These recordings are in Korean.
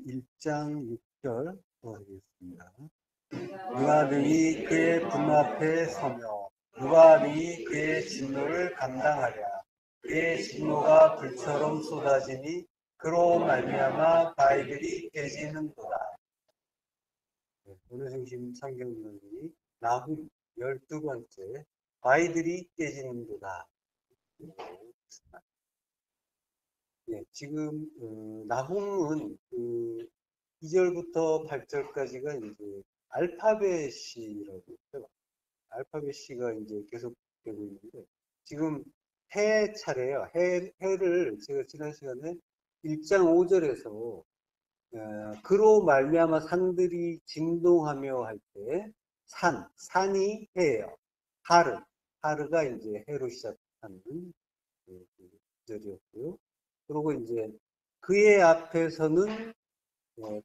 1장 6절 보겠습니다. 누가 능히 그의 분노 앞에 서며 누가 능히 그의 진노를 감당하랴. 그의 진노가 불처럼 쏟아지니 그로 말미암아 바위들이 깨지는도다. 오늘 중심 성경론이 나훔 12번째 바위들이 깨지는도다. 지금 나훔은 2절부터 8절까지가 이제 알파벳이라고 있죠. 알파벳이가 이제 계속 되고 있는데 지금 해 차례예요. 해를 제가 지난 시간에 1장 5절에서 그로 말미암아 산들이 진동하며 할 때 산이 해예요. 하르가 이제 해로 시작하는 구절이었고요. 그리고 이제 그의 앞에서는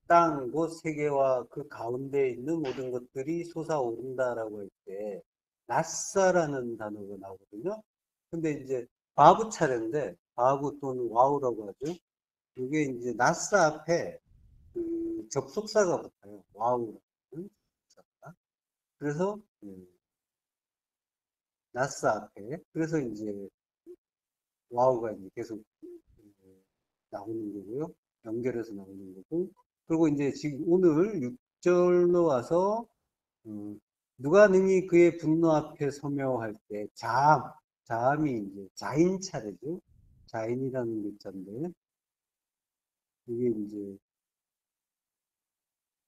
땅, 곧 세계와 그 가운데 있는 모든 것들이 솟아오른다라고 할 때, 나사라는 단어가 나오거든요. 근데 이제 바브 차례인데, 바브 또는 와우라고 하죠. 이게 이제 나사 앞에 그 접속사가 붙어요. 와우라는 접속사가. 그래서, 나사 앞에. 그래서 이제 와우가 이제 계속 나오는 거고요. 연결해서 나오는 거고. 그리고 이제 지금 오늘 6절로 와서 누가 능히 그의 분노 앞에 서며 할 때 자함이 이제 자인 차례죠. 자인이라는 글자인데 이게 이제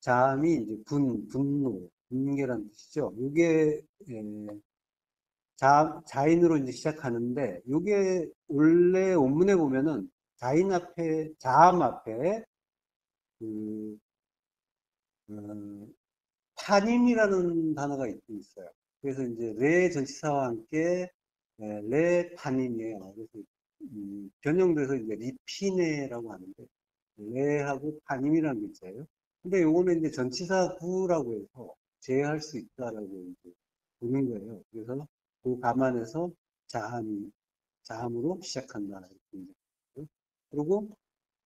자함이 이제 분노, 분개란 뜻이죠. 이게 자인으로 이제 시작하는데 이게 원래 원문에 보면은 자인 앞에 자함 앞에 그 파님이라는 단어가 있어요. 그래서 이제 레 전치사와 함께 레 파님이에요. 그래서 변형돼서 이제 리피네라고 하는데 레하고 파님이라는 글자예요. 근데 요거는 이제 전치사 구라고 해서 제외할 수 있다라고 이제 보는 거예요. 그래서 그 감안해서 자함으로 시작한다 이렇게 이제. 그리고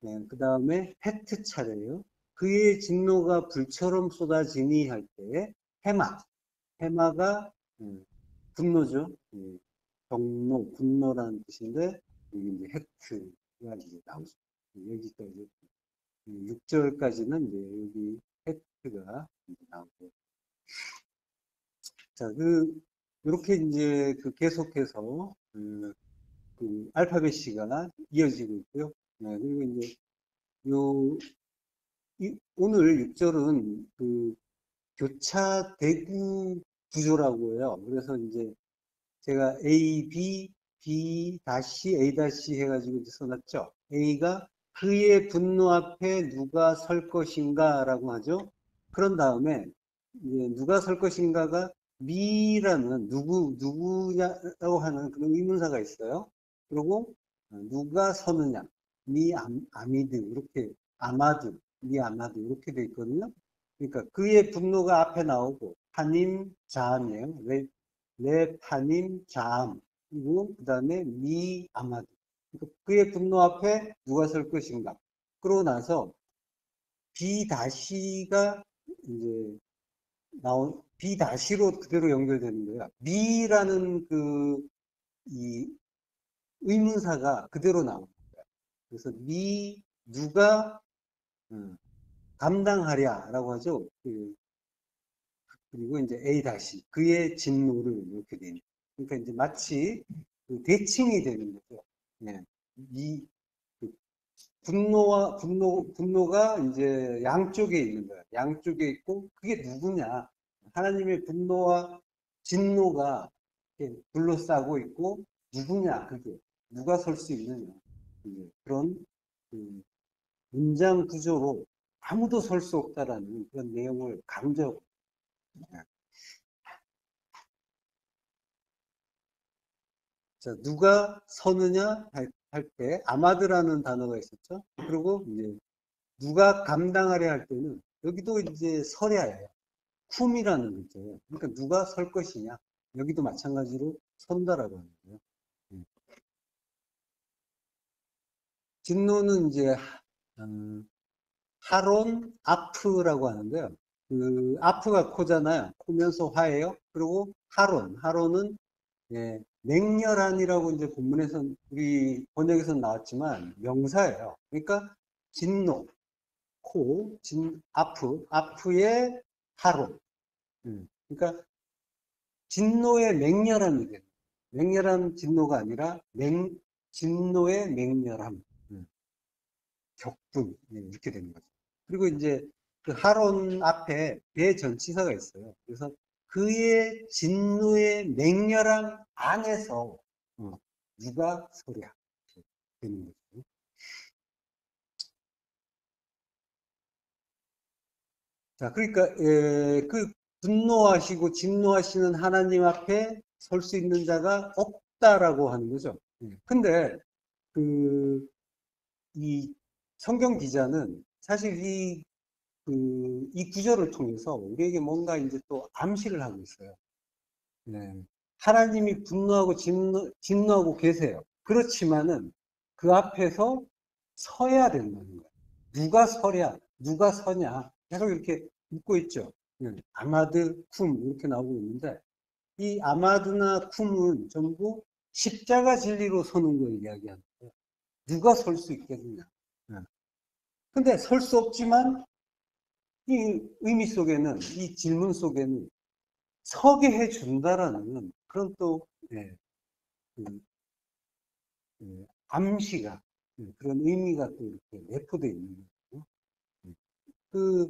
그 다음에 헤트 차례예요. 그의 진노가 불처럼 쏟아지니 할 때 해마가 분노죠. 분노라는 뜻인데 여기 이제 헤트가 이제 나오죠. 여기까지 6절까지는 이제 여기 헤트가 나오고 자, 이렇게 이제 계속해서 그 알파벳이가 이어지고 있고요. 그리고 이제 요 오늘 6절은 그 교차 대구 구조라고 해요. 그래서 이제 제가 A, B 다시 A 다시 해가지고 이제 써놨죠. A가 그의 분노 앞에 누가 설 것인가 라고 하죠. 그런 다음에 이제 누가 설 것인가가 미라는 누구냐라고 하는 그런 의문사가 있어요. 그리고 누가 서느냐 아미드 이렇게 아마드 이렇게 돼 있거든요. 그러니까 그의 분노가 앞에 나오고 파님 자함이에요. 레 파님 자함 그리고 그 다음에 미 아마드. 그러니까 그의 분노 앞에 누가 설 것인가. 그러고 나서 비 다시가 이제 비 다시로 그대로 연결되는 거야. 미라는 이 의문사가 그대로 나오는 거야. 그래서 누가 감당하랴라고 하죠. 그리고 이제 A 다시 그의 진노를 이렇게 되는. 그러니까 이제 마치 대칭이 되는 거죠. 네. 그 분노가 이제 양쪽에 있는 거야. 양쪽에 있고 그게 누구냐? 하나님의 분노와 진노가 이렇게 둘러싸고 있고 누구냐? 그게 누가 설 수 있느냐? 그런 문장 구조로 아무도 설 수 없다라는 그런 내용을 강조. 자, 누가 서느냐 할 때 아마드라는 단어가 있었죠. 그리고 이제 누가 감당하려 할 때는 여기도 이제 설야예요. 쿰이라는 거죠. 그러니까 누가 설 것이냐. 여기도 마찬가지로 선다라고 하는 거예요. 진노는 이제 하론 아프라고 하는데요. 그 아프가 코잖아요. 코면서 화예요. 그리고 하론은 예, 맹렬한이라고 이제 본문에서 우리 번역에서 나왔지만 명사예요. 그러니까 진노, 아프의 하론. 그러니까 진노의 맹렬함이 돼요. 맹렬한 진노가 아니라 진노의 맹렬함. 격분. 이렇게 되는 거죠. 그리고 이제 그 하론 앞에 대전치사가 있어요. 그래서 그의 진노의 맹렬함 안에서 누가 서랴 이렇게 되는 거죠. 자, 그러니까 그 분노하시고 진노하시는 하나님 앞에 설 수 있는 자가 없다라고 하는 거죠. 근데 그 이 성경 기자는 사실 이 구절을 통해서 우리에게 뭔가 이제 또 암시를 하고 있어요. 네. 하나님이 분노하고 진노하고 계세요. 그렇지만은 그 앞에서 서야 된다는 거예요. 누가 서냐? 계속 이렇게 묻고 있죠. 아마드, 쿰 이렇게 나오고 있는데 이 아마드나 쿰은 전부 십자가 진리로 서는 걸 이야기하는 거예요. 누가 설 수 있겠느냐? 근데 설 수 없지만 이 의미 속에는 이 질문 속에는 서게 해준다라는 그런 또 그, 암시가 그런 의미가 또 이렇게 내포되어 있는 거죠. 그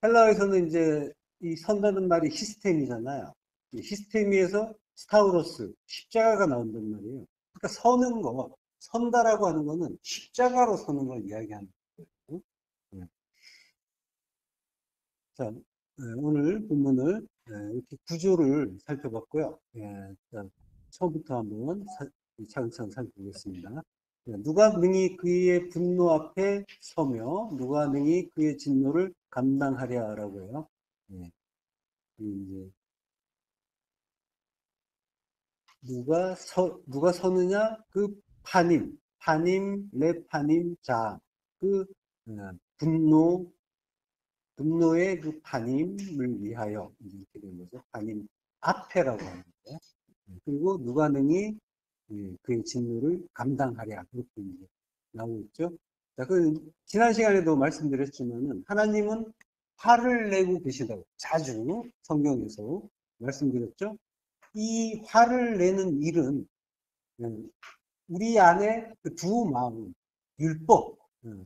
헬라어에서는 이제 이 선다는 말이 히스템이잖아요. 이 히스테미에서 스타우로스 십자가가 나온단 말이에요. 그러니까 선다라고 하는 거는 십자가로 서는 걸 이야기하는 거예요. 자, 오늘 본문을 이렇게 구조를 살펴봤고요. 자, 처음부터 한번 차근차근 살펴보겠습니다. 누가 능히 그의 분노 앞에 서며 누가 능히 그의 진노를 감당하랴라고 해요. 이제 누가 서느냐? 그 레파님 자, 그 분노 분노의 그 반임을 위하여 이렇게 된 거죠. 반임 앞에라고 하는데 그리고 누가 능히 그의 진노를 감당하랴 그렇게 이제 나오고 있죠. 자, 그 지난 시간에도 말씀드렸지만은 하나님은 화를 내고 계시다고 자주 성경에서 말씀드렸죠. 이 화를 내는 일은 우리 안에 그 두 마음, 율법,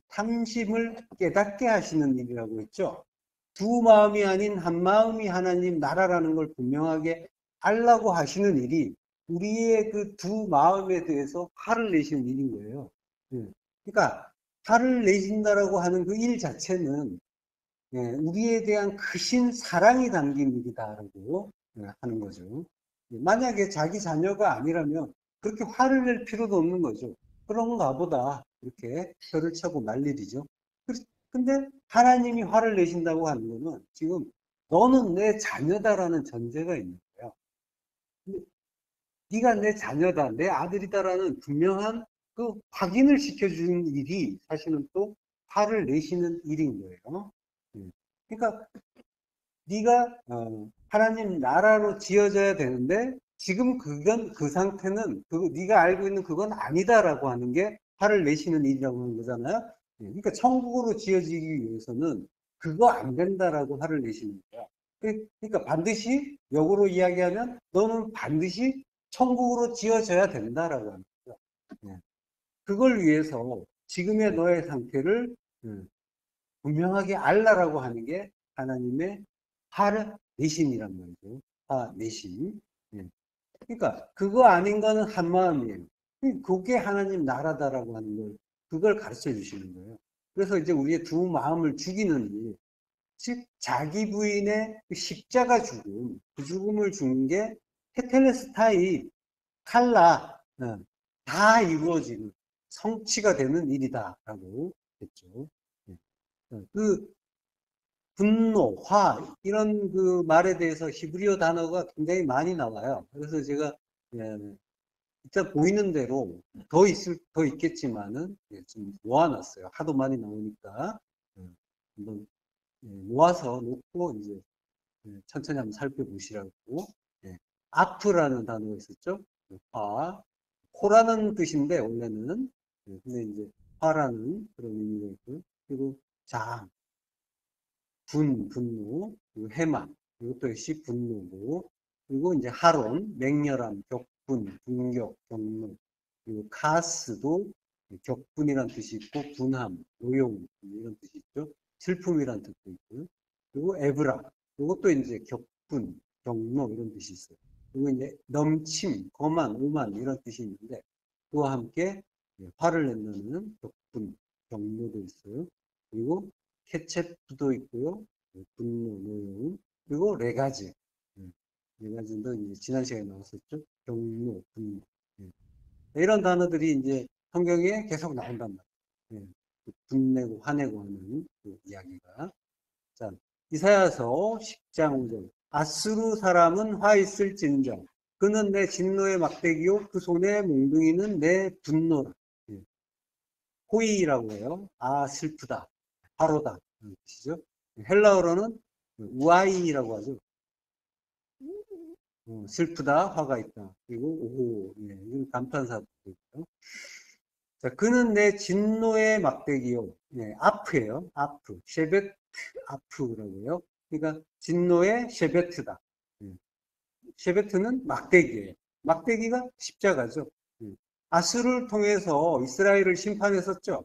탐심을 깨닫게 하시는 일이라고 했죠. 두 마음이 아닌 한 마음이 하나님 나라라는 걸 분명하게 알라고 하시는 일이 우리의 그 두 마음에 대해서 화를 내시는 일인 거예요. 그러니까 화를 내신다라고 하는 그 일 자체는 우리에 대한 크신 사랑이 담긴 일이다라고 하는 거죠. 만약에 자기 자녀가 아니라면 그렇게 화를 낼 필요도 없는 거죠. 그런가 보다 이렇게 혀를 차고 말 일이죠. 근데 하나님이 화를 내신다고 하는 거는 지금 너는 내 자녀다라는 전제가 있는 거예요. 네가 내 자녀다, 내 아들이다라는 분명한 그 확인을 시켜주는 일이 사실은 또 화를 내시는 일인 거예요. 그러니까 네가 하나님 나라로 지어져야 되는데 지금 그 상태는 네가 알고 있는 그건 아니다라고 하는 게 화를 내시는 일이라고 하는 거잖아요. 그러니까 천국으로 지어지기 위해서는 그거 안 된다라고 화를 내시는 거야. 그러니까 반드시 역으로 이야기하면 너는 반드시 천국으로 지어져야 된다라고 하는 거죠. 그걸 위해서 지금의 너의 상태를 분명하게 알라라고 하는 게 하나님의 화를 내심이란 말이죠. 화 내심. 그러니까 그거 아닌 거는 한 마음이에요. 그게 하나님 나라다라고 하는 걸 그걸 가르쳐 주시는 거예요. 그래서 이제 우리의 두 마음을 죽이는 일, 즉 자기 부인의 그 십자가 죽음, 그 죽음을 주는 게 테텔레스타이 칼라 다 이루어지는 성취가 되는 일이다라고 했죠. 그 분노, 화 이런 그 말에 대해서 히브리어 단어가 굉장히 많이 나와요. 그래서 제가 일단 보이는 대로 더 있겠지만은 좀 모아놨어요. 하도 많이 나오니까. 한번 모아서 놓고 이제 천천히 한번 살펴보시라고. 예. 아프라는 단어가 있었죠. 화, 코라는 뜻인데 원래는 근데 이제 화라는 그런 의미가 있고요. 그리고 장, 분노, 그리고 해망, 이것도 역시 분노고, 그리고 이제 하론, 맹렬함, 격분, 분격, 경로, 그리고 카스도 격분이란 뜻이 있고, 분함, 노용, 이런 뜻이 있죠. 슬픔이란 뜻도 있고요. 그리고 에브라, 이것도 이제 격분, 경로, 이런 뜻이 있어요. 그리고 이제 넘침, 거만, 오만, 이런 뜻이 있는데, 그와 함께 화를 낸다는 격분, 경로도 있어요. 그리고 케첩도 있고요. 분노, 노용, 그리고 레가즈. 레가즈도 이제 지난 시간에 나왔었죠. 경로, 분노. 이런 단어들이 이제 성경에 계속 나온단 말이에요. 분내고 화내고 하는 그 이야기가. 자, 이사야서 10장 5절. 아수르 사람은 화 있을진정. 그는 내 진노의 막대기요. 그 손에 몽둥이는 내 분노라. 호이라고 해요. 아, 슬프다. 화로다. 뜻이죠. 헬라어로는 우아이라고 하죠. 슬프다, 화가 있다. 그리고 오호, 이건 감탄사도 있고요. 자, 그는 내 진노의 막대기요. 아프예요. 아프. 셰베트 아프라고 해요. 그러니까 진노의 셰베트다. 셰베트는 막대기예요. 막대기가 십자가죠. 아수르를 통해서 이스라엘을 심판했었죠.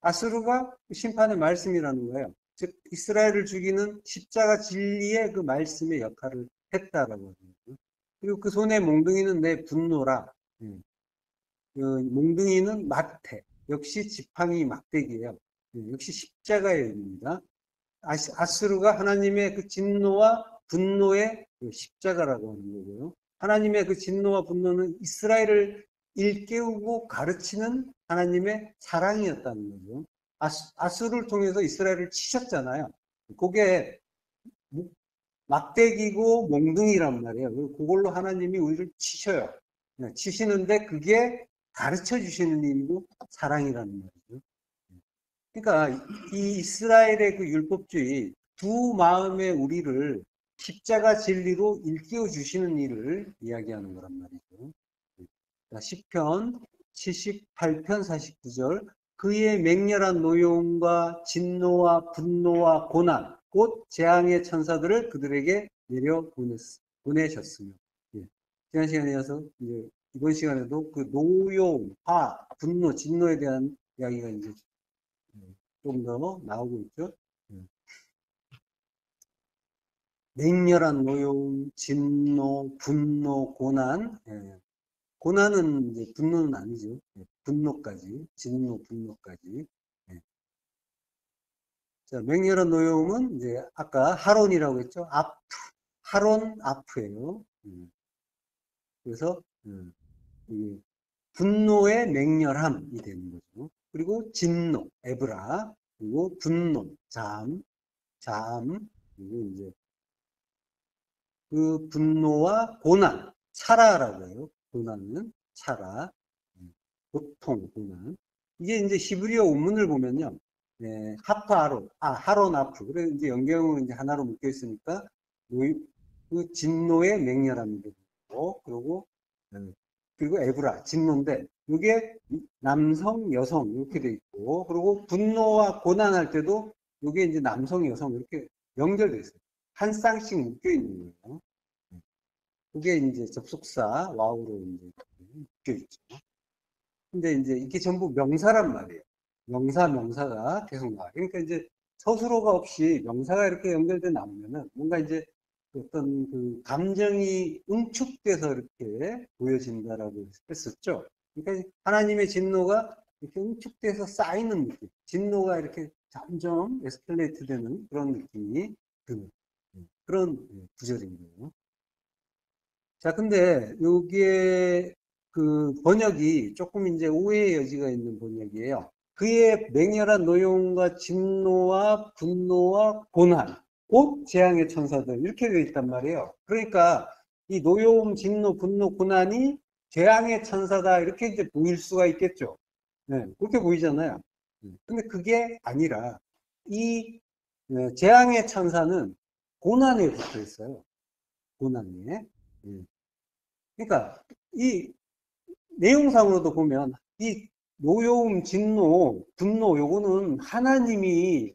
아수르가 심판의 말씀이라는 거예요. 즉 이스라엘을 죽이는 십자가 진리의 그 말씀의 역할을 했다라고 하거든요. 그리고 그 손에 몽둥이는 내 분노라. 그 몽둥이는 마태. 역시 지팡이 막대기예요. 역시 십자가의 의미입니다. 아수르가 하나님의 그 진노와 분노의 그 십자가라고 하는 거고요. 하나님의 그 진노와 분노는 이스라엘을 일깨우고 가르치는 하나님의 사랑이었다는 거죠. 아수르를 통해서 이스라엘을 치셨잖아요. 그게 막대기고 몽둥이란 말이에요. 그걸로 하나님이 우리를 치셔요. 치시는데 그게 가르쳐 주시는 일이고 사랑이라는 말이죠. 그러니까 이 이스라엘의 그 율법주의 두 마음의 우리를 십자가 진리로 일깨워 주시는 일을 이야기하는 거란 말이죠. 시편 78편 49절 그의 맹렬한 노여움과 진노와 분노와 고난 곧 재앙의 천사들을 그들에게 내려 보내셨으며 지난 시간에 이어서 이제 이번 시간에도 그 노여움, 화, 분노, 진노에 대한 이야기가 이제 좀 더 나오고 있죠. 맹렬한 노여움, 진노, 분노, 고난. 고난은 이제 분노는 아니죠. 분노까지, 진노, 분노까지. 자, 맹렬한 노여움은 이제 아까 하론이라고 했죠. 하론 아프예요. 그래서 분노의 맹렬함이 되는 거죠. 그리고 진노, 에브라, 그리고 분노, 잠, 그리고 이제 그 분노와 고난, 차라라고 해요. 고난은 차라, 고통, 고난. 이게 이제 히브리어 원문을 보면요. 하파로, 하론 아프. 그래 이제 연경은 이제 하나로 묶여 있으니까 그 진노의 맹렬함이 되고, 그리고 에브라, 진노인데, 이게 남성, 여성 이렇게 돼 있고, 그리고 분노와 고난할 때도 이게 이제 남성, 여성 이렇게 연결돼 있어요. 한 쌍씩 묶여 있는 거예요. 그게 이제 접속사 와우로 이제 묶여 있죠. 근데 이제 이게 전부 명사란 말이에요. 명사가 계속 나와요. 그러니까 이제 서술어가 없이 명사가 이렇게 연결돼 나오면은 뭔가 이제 어떤 그 감정이 응축돼서 이렇게 보여진다라고 했었죠. 그러니까 하나님의 진노가 이렇게 응축돼서 쌓이는 느낌. 진노가 이렇게 점점 에스컬레이트 되는 그런 느낌이 드는 그런 구절인 거예요. 자, 근데 여기에 그 번역이 조금 이제 오해의 여지가 있는 번역이에요. 그의 맹렬한 노여움과 진노와 분노와 고난, 곧 재앙의 천사들 이렇게 되어 있단 말이에요. 그러니까 이 노여움, 진노, 분노, 고난이 재앙의 천사다 이렇게 이제 보일 수가 있겠죠. 네, 그렇게 보이잖아요. 근데 그게 아니라 이 재앙의 천사는 고난에 붙어 있어요. 고난에. 그러니까 이 내용상으로도 보면 이 노여움, 진노, 분노 요거는 하나님의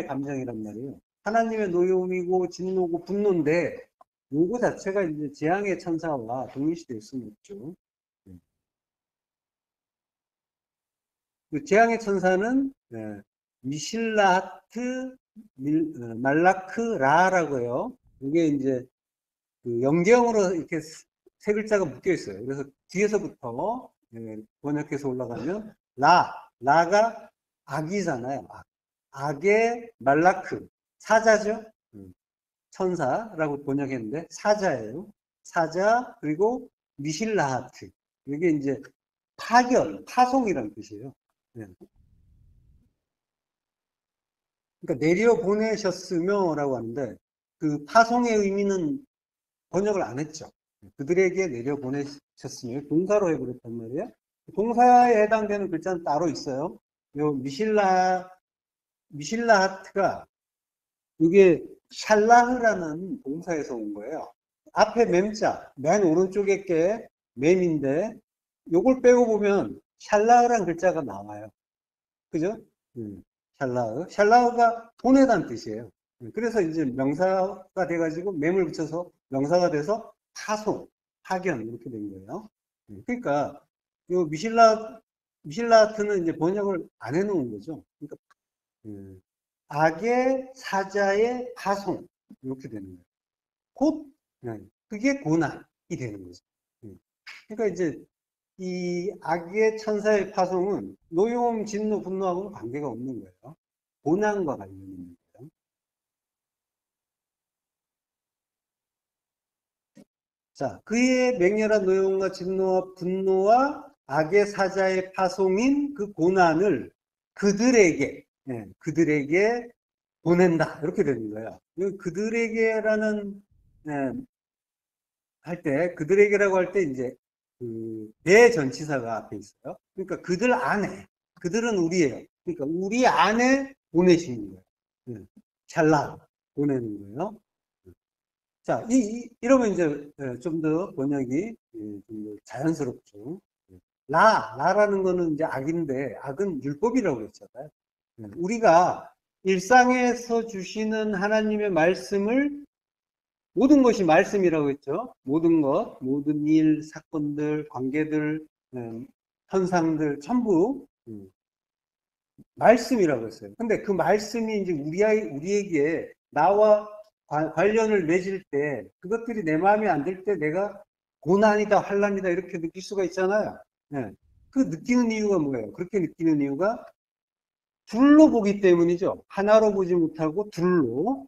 감정이란 말이에요. 하나님의 노여움이고 진노고 분노인데 요거 자체가 이제 재앙의 천사와 동일시될 수는 없죠. 그 재앙의 천사는 미실라하트 말라크 라라고 해요. 이게 이제 그 영경으로 이렇게 세 글자가 묶여 있어요. 그래서 뒤에서부터 번역해서 올라가면 라가 악이잖아요. 악의 말라크 사자죠. 천사라고 번역했는데 사자예요. 사자 그리고 미실라하트 이게 이제 파견, 파송이라는 뜻이에요. 그러니까 내려 보내셨으며라고 하는데 그 파송의 의미는 번역을 안 했죠. 그들에게 내려 보내셨으며 동사로 해버렸단 말이에요. 동사에 해당되는 글자는 따로 있어요. 요 미실라하트가 이게 샬라흐라는 동사에서 온 거예요. 앞에 맴자, 맨 오른쪽에 게 맴인데 요걸 빼고 보면 샬라흐란 글자가 나와요. 그죠? 샬라흐가 보내다는 뜻이에요. 그래서 이제 명사가 돼가지고 맴을 붙여서 명사가 돼서 파송, 파견 이렇게 된 거예요. 그러니까 요 미실라트는 이제 번역을 안 해놓은 거죠. 그러니까 악의 사자의 파송 이렇게 되는 거예요. 곧 그게 고난이 되는 거죠. 그러니까 이제 이 악의 천사의 파송은 노여움, 진노, 분노하고는 관계가 없는 거예요. 고난과 관련이 있는 거예요. 자, 그의 맹렬한 노여움과 진노와 분노와 악의 사자의 파송인 그 고난을 그들에게 보낸다. 이렇게 되는 거예요. 그들에게라는 할 때, 그들에게라고 할 때 이제 그 대전치사가 앞에 있어요. 그러니까 그들 안에, 그들은 우리예요. 그러니까 우리 안에 보내시는 거예요. 찰나 보내는 거예요. 자, 이러면 이제 좀 더 번역이 좀 더 자연스럽죠. 라라는 거는 이제 악인데 악은 율법이라고 그랬잖아요. 우리가 일상에서 주시는 하나님의 말씀을 모든 것이 말씀이라고 했죠. 모든 것, 모든 일, 사건들, 관계들, 현상들 전부 말씀이라고 했어요. 근데 그 말씀이 이제 우리에게 나와 관련을 맺을 때 그것들이 내 마음에 안 들 때 내가 고난이다, 환난이다 이렇게 느낄 수가 있잖아요. 그 느끼는 이유가 뭐예요? 그렇게 느끼는 이유가 둘로 보기 때문이죠. 하나로 보지 못하고 둘로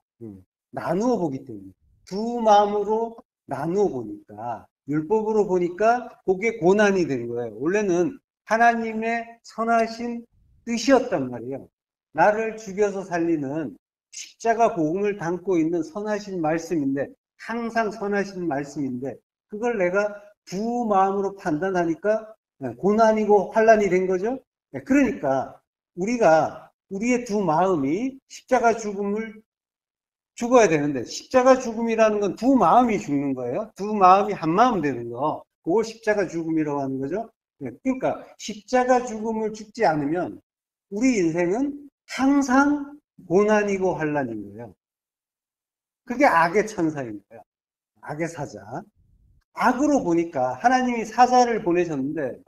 나누어 보기 때문에. 두 마음으로 나누어 보니까 율법으로 보니까 그게 고난이 된 거예요. 원래는 하나님의 선하신 뜻이었단 말이에요. 나를 죽여서 살리는 십자가 복음을 담고 있는 선하신 말씀인데 항상 선하신 말씀인데 그걸 내가 두 마음으로 판단하니까 고난이고 환난이 된 거죠. 그러니까 우리가 우리의 두 마음이 십자가 죽음을 죽어야 되는데 십자가 죽음이라는 건 두 마음이 죽는 거예요. 두 마음이 한 마음 되는 거. 그걸 십자가 죽음이라고 하는 거죠. 그러니까 십자가 죽음을 죽지 않으면 우리 인생은 항상 고난이고 환난인 거예요. 그게 악의 천사인 거예요. 악의 사자. 악으로 보니까 하나님이 사자를 보내셨는데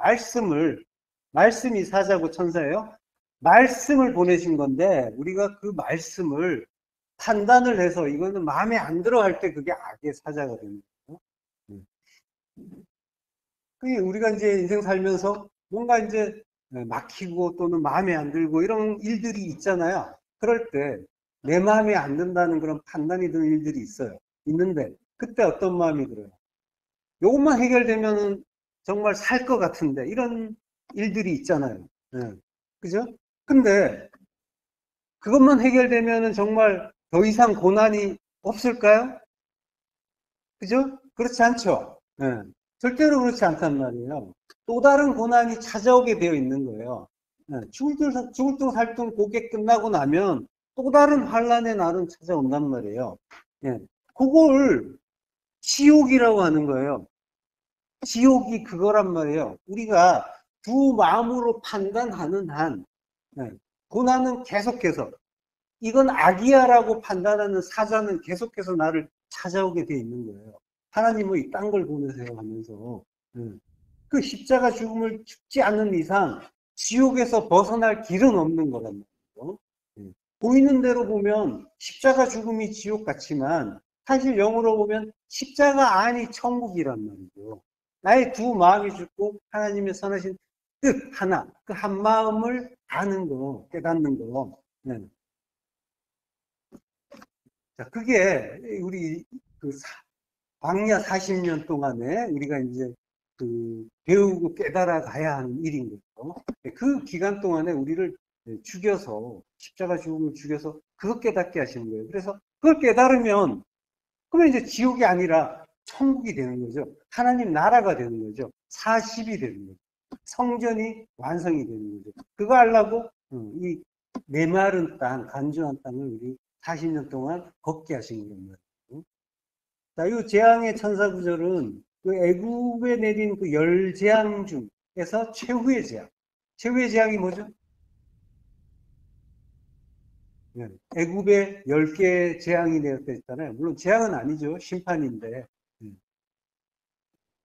말씀이 사자고 천사예요. 말씀을 보내신 건데 우리가 그 말씀을 판단을 해서 이거는 마음에 안 들어 할 때 그게 악의 사자가 되는 거예요. 우리가 이제 인생 살면서 뭔가 이제 막히고 또는 마음에 안 들고 이런 일들이 있잖아요. 그럴 때 내 마음에 안 든다는 그런 판단이 드는 일들이 있어요. 있는데 그때 어떤 마음이 들어요? 요것만 해결되면 정말 살 것 같은데 이런 일들이 있잖아요. 그죠? 근데 그것만 해결되면 정말 더 이상 고난이 없을까요? 그죠? 그렇지 않죠. 절대로 그렇지 않단 말이에요. 또 다른 고난이 찾아오게 되어 있는 거예요. 죽을 둥 살둥 고개 끝나고 나면 또 다른 환란의 날은 찾아온단 말이에요. 예. 그걸 지옥이라고 하는 거예요. 지옥이 그거란 말이에요. 우리가 두 마음으로 판단하는 한, 예. 고난은 계속해서, 이건 악이야라고 판단하는 사자는 계속해서 나를 찾아오게 돼 있는 거예요. 하나님은 이딴 걸 보내세요 하면서. 예. 그 십자가 죽음을 죽지 않는 이상 지옥에서 벗어날 길은 없는 거란 말이에요. 예. 보이는 대로 보면 십자가 죽음이 지옥 같지만 사실 영으로 보면 십자가 안이 천국이란 말이죠. 나의 두 마음이 죽고 하나님의 선하신 뜻 하나, 그 한 마음을 아는 거, 깨닫는 거. 네. 자, 그게 우리 그 광야 40년 동안에 우리가 이제 그 배우고 깨달아 가야 하는 일인 거죠. 그 기간 동안에 우리를 죽여서 십자가 죽음을 죽여서 그것 깨닫게 하시는 거예요. 그래서 그걸 깨달으면 그러면 이제 지옥이 아니라 천국이 되는 거죠. 하나님 나라가 되는 거죠. 사십이 되는 거죠. 성전이 완성이 되는 거죠. 그거 하려고 이 메마른 땅, 간주한 땅을 우리 40년 동안 걷게 하신 겁니다. 자, 이 재앙의 천사 구절은 그 애굽에 내린 그 열 재앙 중에서 최후의 재앙. 최후의 재앙이 뭐죠? 네. 애굽에 10개 재앙이 내렸다 했잖아요. 물론 재앙은 아니죠. 심판인데.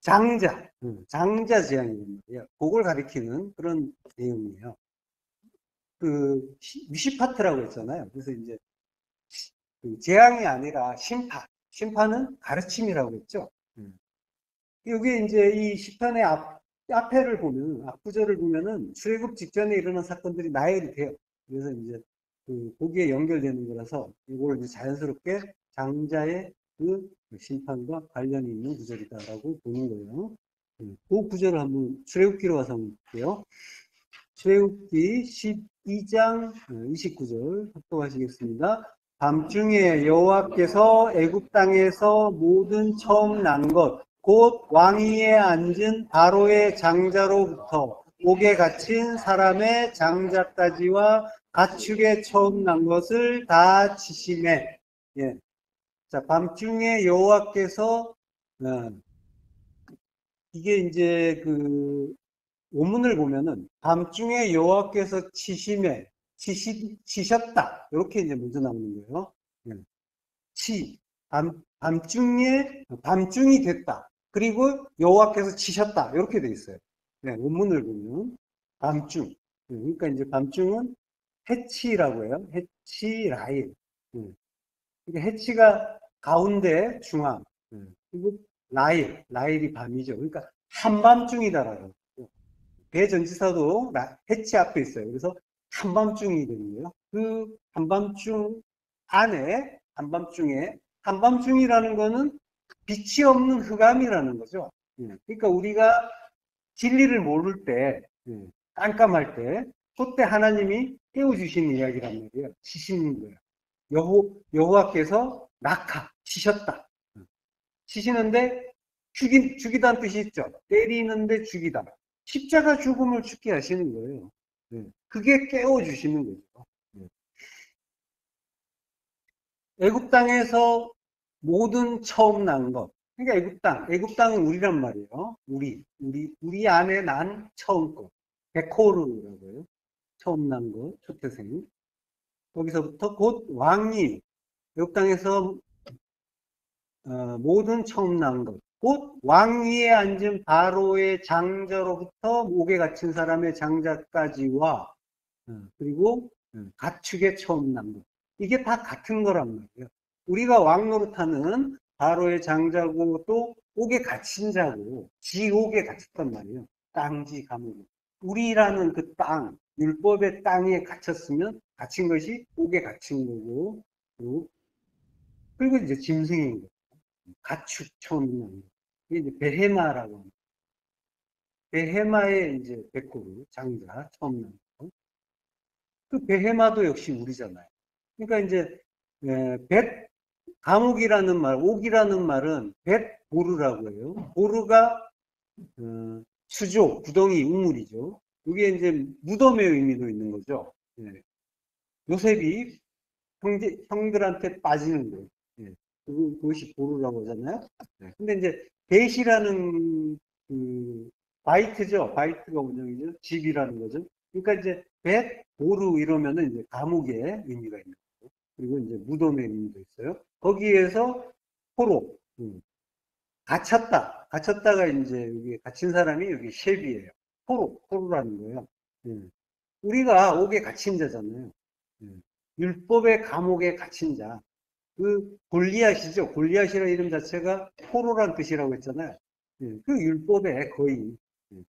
장자, 장자 재앙이란 말이에요. 그걸 가리키는 그런 내용이에요. 그 미시파트라고 했잖아요. 그래서 이제 그 재앙이 아니라 심판. 심판은 가르침이라고 했죠. 여기 이제 이 시편의 앞에를 보면, 앞구절을 보면은 출애굽 직전에 일어난 사건들이 나열이 돼요. 그래서 이제 그 거기에 연결되는 거라서 이걸 이제 자연스럽게 장자의 그 심판과 관련이 있는 구절이다라고 보는 거예요. 그 구절을 한번 출애굽기로 와서 한번 볼게요. 출애굽기 12장 29절 합독하시겠습니다. 밤중에 여호와께서 애굽 땅에서 모든 처음 난 것, 곧 왕위에 앉은 바로의 장자로부터 옥에 갇힌 사람의 장자까지와 가축에 처음 난 것을 다 치시매. 예. 자, 밤중에 여호와께서 이게 이제 그 원문을 보면은 밤중에 여호와께서 치셨다 이렇게 이제 먼저 나오는 거예요. 예. 밤중에 밤중이 됐다. 그리고 여호와께서 치셨다 이렇게 돼 있어요. 네, 원문을 보면 밤중. 그러니까 이제 밤중은 해치라고 해요. 해치 라일. 그러니까 해치가 가운데 중앙. 그리고 라일이 밤이죠. 그러니까 한밤중이다라고. 대전지사도 해치 앞에 있어요. 그래서 한밤중이 되는 거예요. 그 한밤중 안에 한밤중이라는 거는 빛이 없는 흑암이라는 거죠. 그러니까 우리가 진리를 모를 때, 깜깜할 때, 그때 하나님이 깨워주신 이야기란 말이에요. 치시는 거예요. 여호와께서 치셨다. 치시는데 죽이다는 뜻이 있죠. 때리는데 죽이다. 십자가 죽음을 죽게 하시는 거예요. 그게 깨워주시는 거죠. 애굽 땅에서 모든 처음 난 것. 그러니까 애굽 땅은 우리란 말이에요. 우리 안에 난 처음 것. 베코르라고 해요. 처음 난 것, 초태생. 거기서부터 곧 왕이 애굽 땅에서 모든 처음 난 것. 곧 왕위에 앉은 바로의 장자로부터 옥에 갇힌 사람의 장자까지와 그리고 가축의 처음 난 것. 이게 다 같은 거란 말이에요. 우리가 왕 노릇하는 바로의 장자고 또 옥에 갇힌 자고 지옥에 갇혔단 말이에요. 땅지 감옥. 우리라는 그 땅, 율법의 땅에 갇혔으면 갇힌 것이 옥에 갇힌 거고 그리고 이제 짐승인 거예요. 가축 처음 난 거. 이게 이제 베헤마라고 합니다. 베헤마의 이제 베코르 장자 처음 난 거. 그 베헤마도 역시 우리잖아요. 그러니까 이제 감옥이라는 말, 옥이라는 말은 벳보르라고 해요. 보르가 수조, 구덩이, 우물이죠. 이게 이제 무덤의 의미도 있는 거죠. 요셉이 형들한테 빠지는 거예요. 예. 그것이 보루라고 하잖아요. 네. 근데 이제 벳이라는 그 바이트죠. 바이트가 원형이죠. 집이라는 거죠. 그러니까 이제 벳, 보루 이러면은 이제 감옥의 의미가 있는 거고, 그리고 이제 무덤의 의미도 있어요. 거기에서 포로, 갇혔다. 갇혔다가 이제 여기 갇힌 사람이 여기 셰비예요. 포로라는 거예요. 예. 우리가 옥에 갇힌 자잖아요. 예. 율법의 감옥에 갇힌 자. 그 골리앗이죠. 골리앗이라는 이름 자체가 포로란 뜻이라고 했잖아요. 예. 그 율법의 거의 예.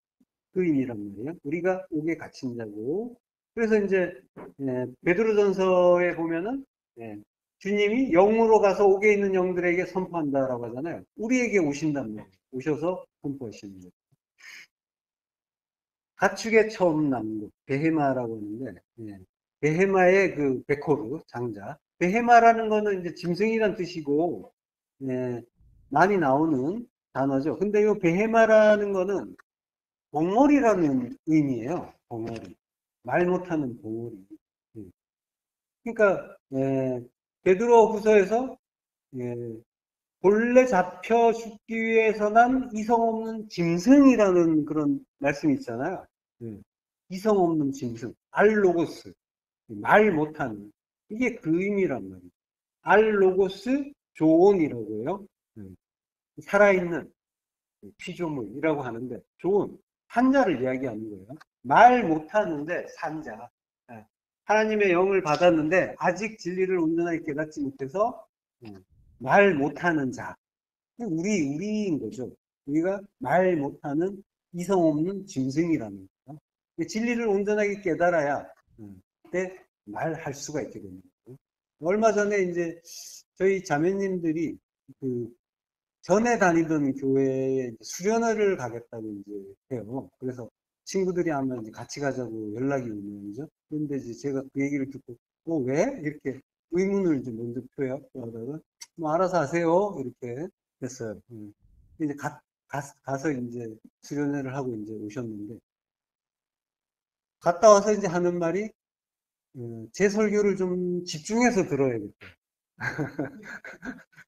그 의미란 말이에요. 우리가 옥에 갇힌 자고. 그래서 이제 베드로전서에 보면은 예, 주님이 영으로 가서 옥에 있는 영들에게 선포한다라고 하잖아요. 우리에게 오신단 말이에요. 오셔서 선포하시는 거예요. 가축의 처음 난 것, 베헤마라고 하는데, 예. 베헤마의 그 베코르, 장자. 베헤마라는 거는 이제 짐승이란 뜻이고, 예, 많이 나오는 단어죠. 근데 이 베헤마라는 거는 봉오리라는 의미예요. 봉오리. 말 못하는 봉오리. 예. 그러니까, 베드로 후서에서, 예, 본래 잡혀 죽기 위해서 난 이성 없는 짐승이라는 그런 말씀이 있잖아요. 예. 이성 없는 짐승, 알로고스, 말 못하는, 이게 그 의미란 말이에요. 알로고스 조온이라고요. 예. 살아있는 피조물이라고 하는데, 조온, 산자를 이야기하는 거예요. 말 못하는데 산자. 예. 하나님의 영을 받았는데 아직 진리를 온전하게 깨닫지 못해서 말 못하는 자. 우리인 거죠. 우리가 말 못하는 이성 없는 짐승이라는 거죠. 진리를 온전하게 깨달아야 그때 말할 수가 있게 됩니다. 얼마 전에 이제 저희 자매님들이 그 전에 다니던 교회에 수련회를 가겠다고 이제 해요. 그래서 친구들이 하면 이제 같이 가자고 연락이 오는 거죠. 그런데 이제 제가 그 얘기를 듣고, 왜? 이렇게 의문을 좀 먼저 표하다가, 뭐 알아서 하세요. 이렇게 했어요. 이제 가서 이제 수련회를 하고 이제 오셨는데, 갔다 와서 이제 하는 말이, 제 설교를 좀 집중해서 들어야겠다.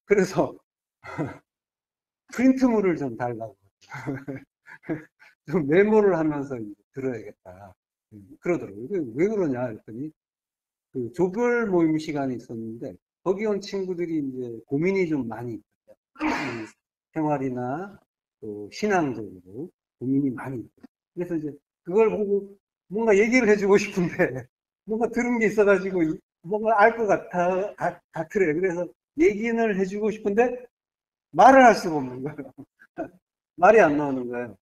그래서 프린트물을 좀 달라고. 좀 메모를 하면서 이제 들어야겠다. 그러더라고요. 왜 그러냐 했더니, 그 조별 모임 시간이 있었는데, 거기 온 친구들이 이제 고민이 좀 많이 있어요. 생활이나 또 신앙적으로 고민이 많이 있어요. 그래서 이제 그걸 보고 뭔가 얘기를 해주고 싶은데, 뭔가 들은 게 있어가지고 뭔가 알 것 같으래요. 그래서 얘기를 해주고 싶은데 말을 할 수가 없는 거예요. 말이 안 나오는 거예요.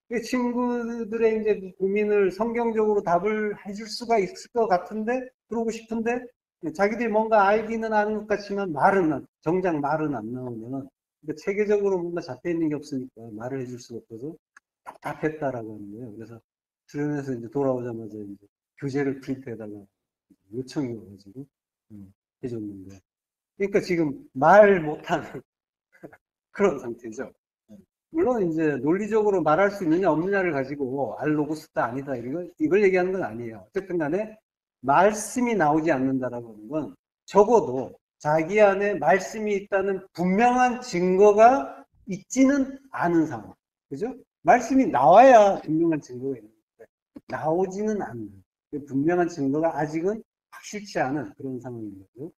그 친구들의 이제 그 고민을 성경적으로 답을 해줄 수가 있을 것 같은데, 그러고 싶은데, 자기들이 뭔가 알기는 아는 것 같지만 정작 말은 안 나오면, 그러니까 체계적으로 뭔가 잡혀 있는 게 없으니까 말을 해줄 수가 없어서 답답했다라고 하는 거예요. 그래서 수련해서 이제 돌아오자마자 이제 교재를 프린트해달라고 요청이 와가지고, 해줬는데. 그러니까 지금 말 못하는 그런 상태죠. 물론 이제 논리적으로 말할 수 있느냐 없느냐를 가지고 알로고스다 아니다 이걸 얘기하는 건 아니에요. 어쨌든 간에 말씀이 나오지 않는다라고 하는 건 적어도 자기 안에 말씀이 있다는 분명한 증거가 있지는 않은 상황. 그죠? 말씀이 나와야 분명한 증거가 있는데 나오지는 않는 분명한 증거가 아직은 확실치 않은 그런 상황인 거죠.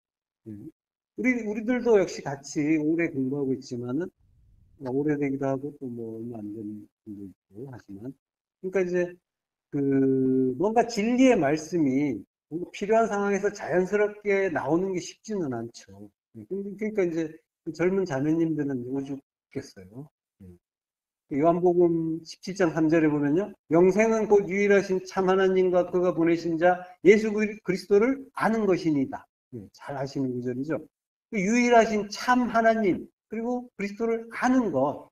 우리들도 역시 같이 오래 공부하고 있지만은 오래되기도 하고 또 뭐 얼마 안 되는 분도 있고 하지만 그러니까 이제 그 뭔가 진리의 말씀이 뭔가 필요한 상황에서 자연스럽게 나오는 게 쉽지는 않죠. 그러니까 이제 그 젊은 자매님들은 오죽겠어요. 요한복음 17장 3절에 보면요. 영생은 곧 유일하신 참 하나님과 그가 보내신 자 예수 그리스도를 아는 것이니다. 잘 아시는 구절이죠. 유일하신 참 하나님 그리고 그리스도를 아는 것.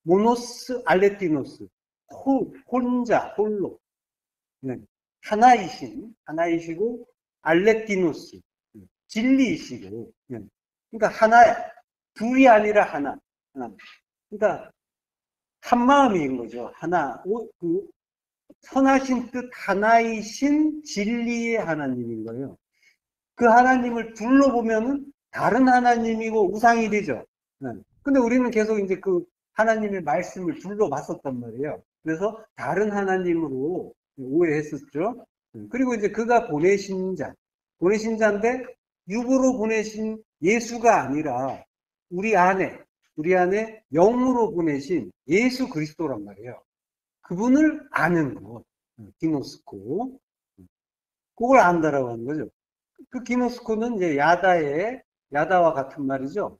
모노스 알레티노스. 혼자 홀로. 하나이시고 알레티노스. 진리이시고. 그러니까 하나야. 둘이 아니라 하나. 그러니까 한 마음인 거죠. 하나. 그 선하신 뜻 하나이신 진리의 하나님인 거예요. 그 하나님을 둘러보면은 다른 하나님이고 우상이 되죠. 네. 근데 우리는 계속 이제 그 하나님의 말씀을 둘러봤었단 말이에요. 그래서 다른 하나님으로 오해했었죠. 그리고 이제 그가 보내신 자인데 육으로 보내신 예수가 아니라 우리 안에 영으로 보내신 예수 그리스도란 말이에요. 그분을 아는 것, 기노스코. 그걸 안다라고 하는 거죠. 그 기노스코는 이제 야다와 같은 말이죠.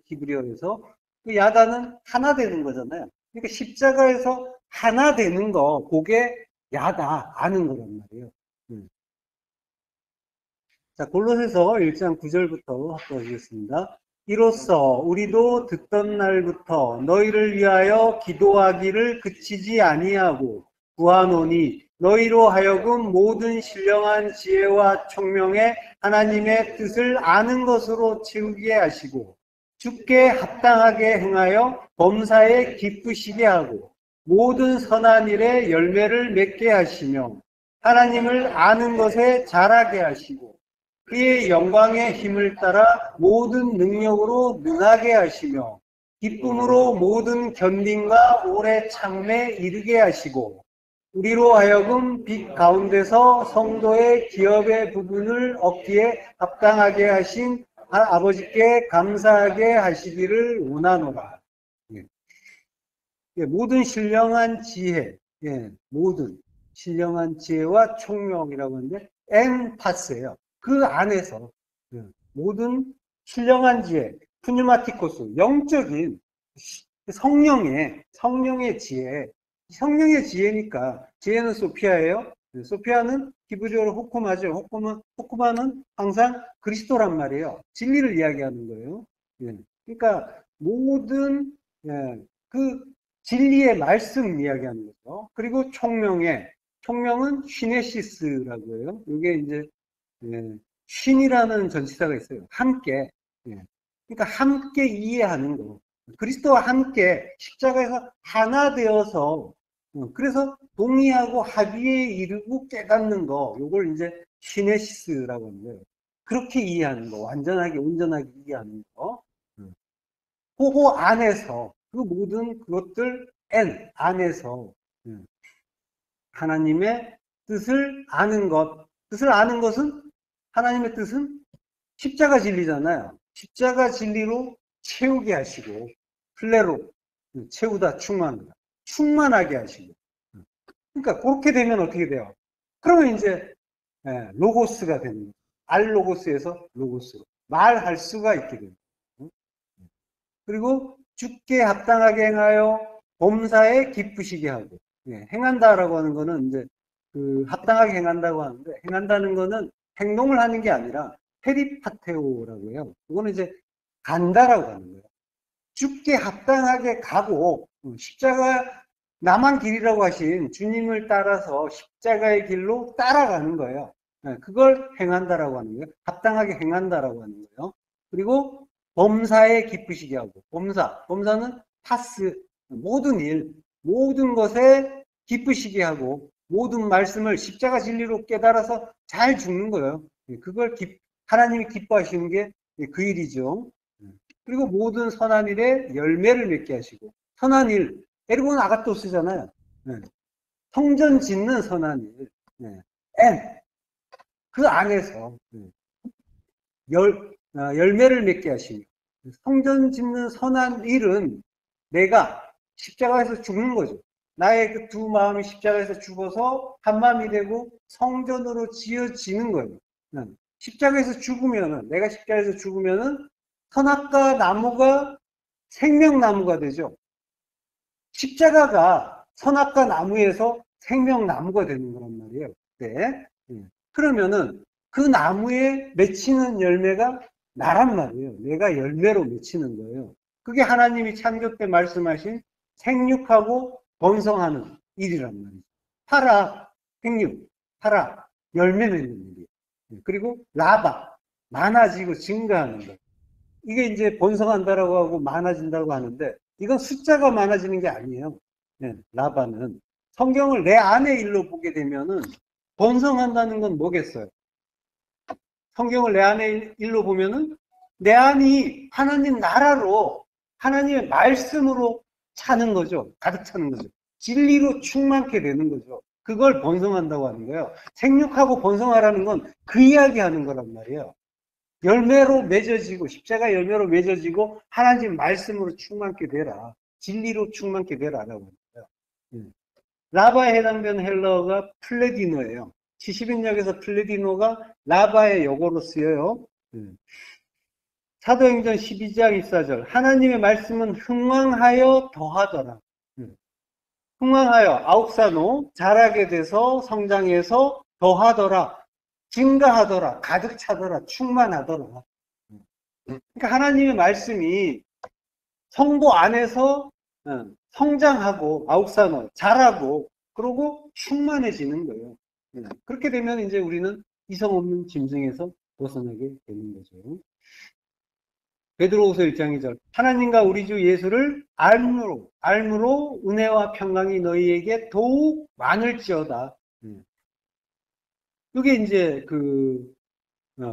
히브리어에서. 그 야다는 하나 되는 거잖아요. 그러니까 십자가에서 하나 되는 거, 그게 야다, 아는 거란 말이에요. 자, 골로새서 1장 9절부터 합독하겠습니다. 이로써 우리도 듣던 날부터 너희를 위하여 기도하기를 그치지 아니하고 구하노니 너희로 하여금 모든 신령한 지혜와 총명에 하나님의 뜻을 아는 것으로 채우게 하시고 주께 합당하게 행하여 범사에 기쁘시게 하고 모든 선한 일에 열매를 맺게 하시며 하나님을 아는 것에 자라게 하시고 그의 영광의 힘을 따라 모든 능력으로 능하게 하시며 기쁨으로 모든 견딘과 오래 참음에 이르게 하시고 우리로 하여금 빛 가운데서 성도의 기업의 부분을 얻기에 합당하게 하신 아버지께 감사하게 하시기를 원하노라. 모든 신령한 지혜, 모든 신령한 지혜와 총명이라고 하는데 엔파스예요. 그 안에서 모든 신령한 지혜, 푸뉴마티코스, 영적인 성령의 지혜, 성령의 지혜니까 지혜는 소피아예요. 소피아는 기부적으로 호쿠마죠. 호쿠마는 항상 그리스도란 말이에요. 진리를 이야기하는 거예요. 그러니까 모든 그 진리의 말씀 이야기하는 거죠. 그리고 총명은 시네시스라고 해요. 이게 이제 신이라는 전치사가 있어요. 함께. 그러니까 함께 이해하는 거. 그리스도와 함께 십자가에서 하나 되어서 그래서 동의하고 합의에 이르고 깨닫는 거. 요걸 이제 시네시스라고 하는데요. 그렇게 이해하는 거. 완전하게 온전하게 이해하는 거. 그거 안에서 그 모든 그것들 안에서 하나님의 뜻을 아는 것. 뜻을 아는 것은 하나님의 뜻은 십자가 진리잖아요. 십자가 진리로 채우게 하시고 플레로 채우다 충만하게 하시고 그러니까 그렇게 되면 어떻게 돼요? 그러면 이제 로고스가 되는 거예요. 알로고스에서 로고스로 말할 수가 있게 됩니다. 그리고 주께 합당하게 행하여 범사에 기쁘시게 하고 행한다라고 하는 거는 이제 그 합당하게 행한다고 하는데 행한다는 거는 행동을 하는 게 아니라 페리파테오라고 해요. 그거는 이제 간다라고 하는 거예요. 주께 합당하게 가고 십자가 남한 길이라고 하신 주님을 따라서 십자가의 길로 따라가는 거예요. 그걸 행한다라고 하는 거예요. 합당하게 행한다라고 하는 거예요. 그리고 범사에 기쁘시게 하고 범사는 파스 모든 것에 기쁘시게 하고 모든 말씀을 십자가 진리로 깨달아서 잘 죽는 거예요. 그걸 하나님이 기뻐하시는 게 그 일이죠. 그리고 모든 선한 일에 열매를 맺게 하시고 선한 일, 에르곤 아가토스잖아요. 성전 짓는 선한 일, 그 안에서 열매를 맺게 하시니 성전 짓는 선한 일은 내가 십자가에서 죽는 거죠. 나의 그 두 마음이 십자가에서 죽어서 한 마음이 되고 성전으로 지어지는 거예요. 내가 십자가에서 죽으면은 선악과 나무가 생명나무가 되죠. 십자가가 선악과 나무에서 생명나무가 되는 거란 말이에요. 네. 그러면은 그 나무에 맺히는 열매가 나란 말이에요. 내가 열매로 맺히는 거예요. 그게 하나님이 창조 때 말씀하신 생육하고 번성하는 일이란 말이에요. 생육, 열매 맺는 일이에요. 그리고 많아지고 증가하는 거. 이게 이제 번성한다라고 하고 많아진다고 하는데 이건 숫자가 많아지는 게 아니에요. 라바는 성경을 내 안의 일로 보게 되면은 번성한다는 건 뭐겠어요? 성경을 내 안에 일로 보면은 내 안이 하나님 나라로 하나님의 말씀으로 차는 거죠. 가득 차는 거죠. 진리로 충만케 되는 거죠. 그걸 번성한다고 하는 거예요. 생육하고 번성하라는 건 그 이야기 하는 거란 말이에요. 열매로 맺어지고 십자가 열매로 맺어지고 하나님 말씀으로 충만케 되라. 진리로 충만케 되라라고 하는 거예요. 라바에 해당되는 헬러가 플레디노예요. 70인역에서 플레디노가 라바의 용어로 쓰여요. 사도행전 12장 24절 하나님의 말씀은 흥왕하여 더하더라. 흥왕하여 아욱사노 자라게 돼서 성장해서 더하더라. 증가하더라. 가득 차더라. 충만하더라. 그러니까 하나님의 말씀이 성도 안에서 성장하고 아욱사노 자라고 그러고 충만해지는 거예요. 그렇게 되면 이제 우리는 이성 없는 짐승에서 벗어나게 되는 거죠. 베드로후서 1장 2절 하나님과 우리 주 예수를 알므로 은혜와 평강이 너희에게 더욱 많을지어다. 이게 이제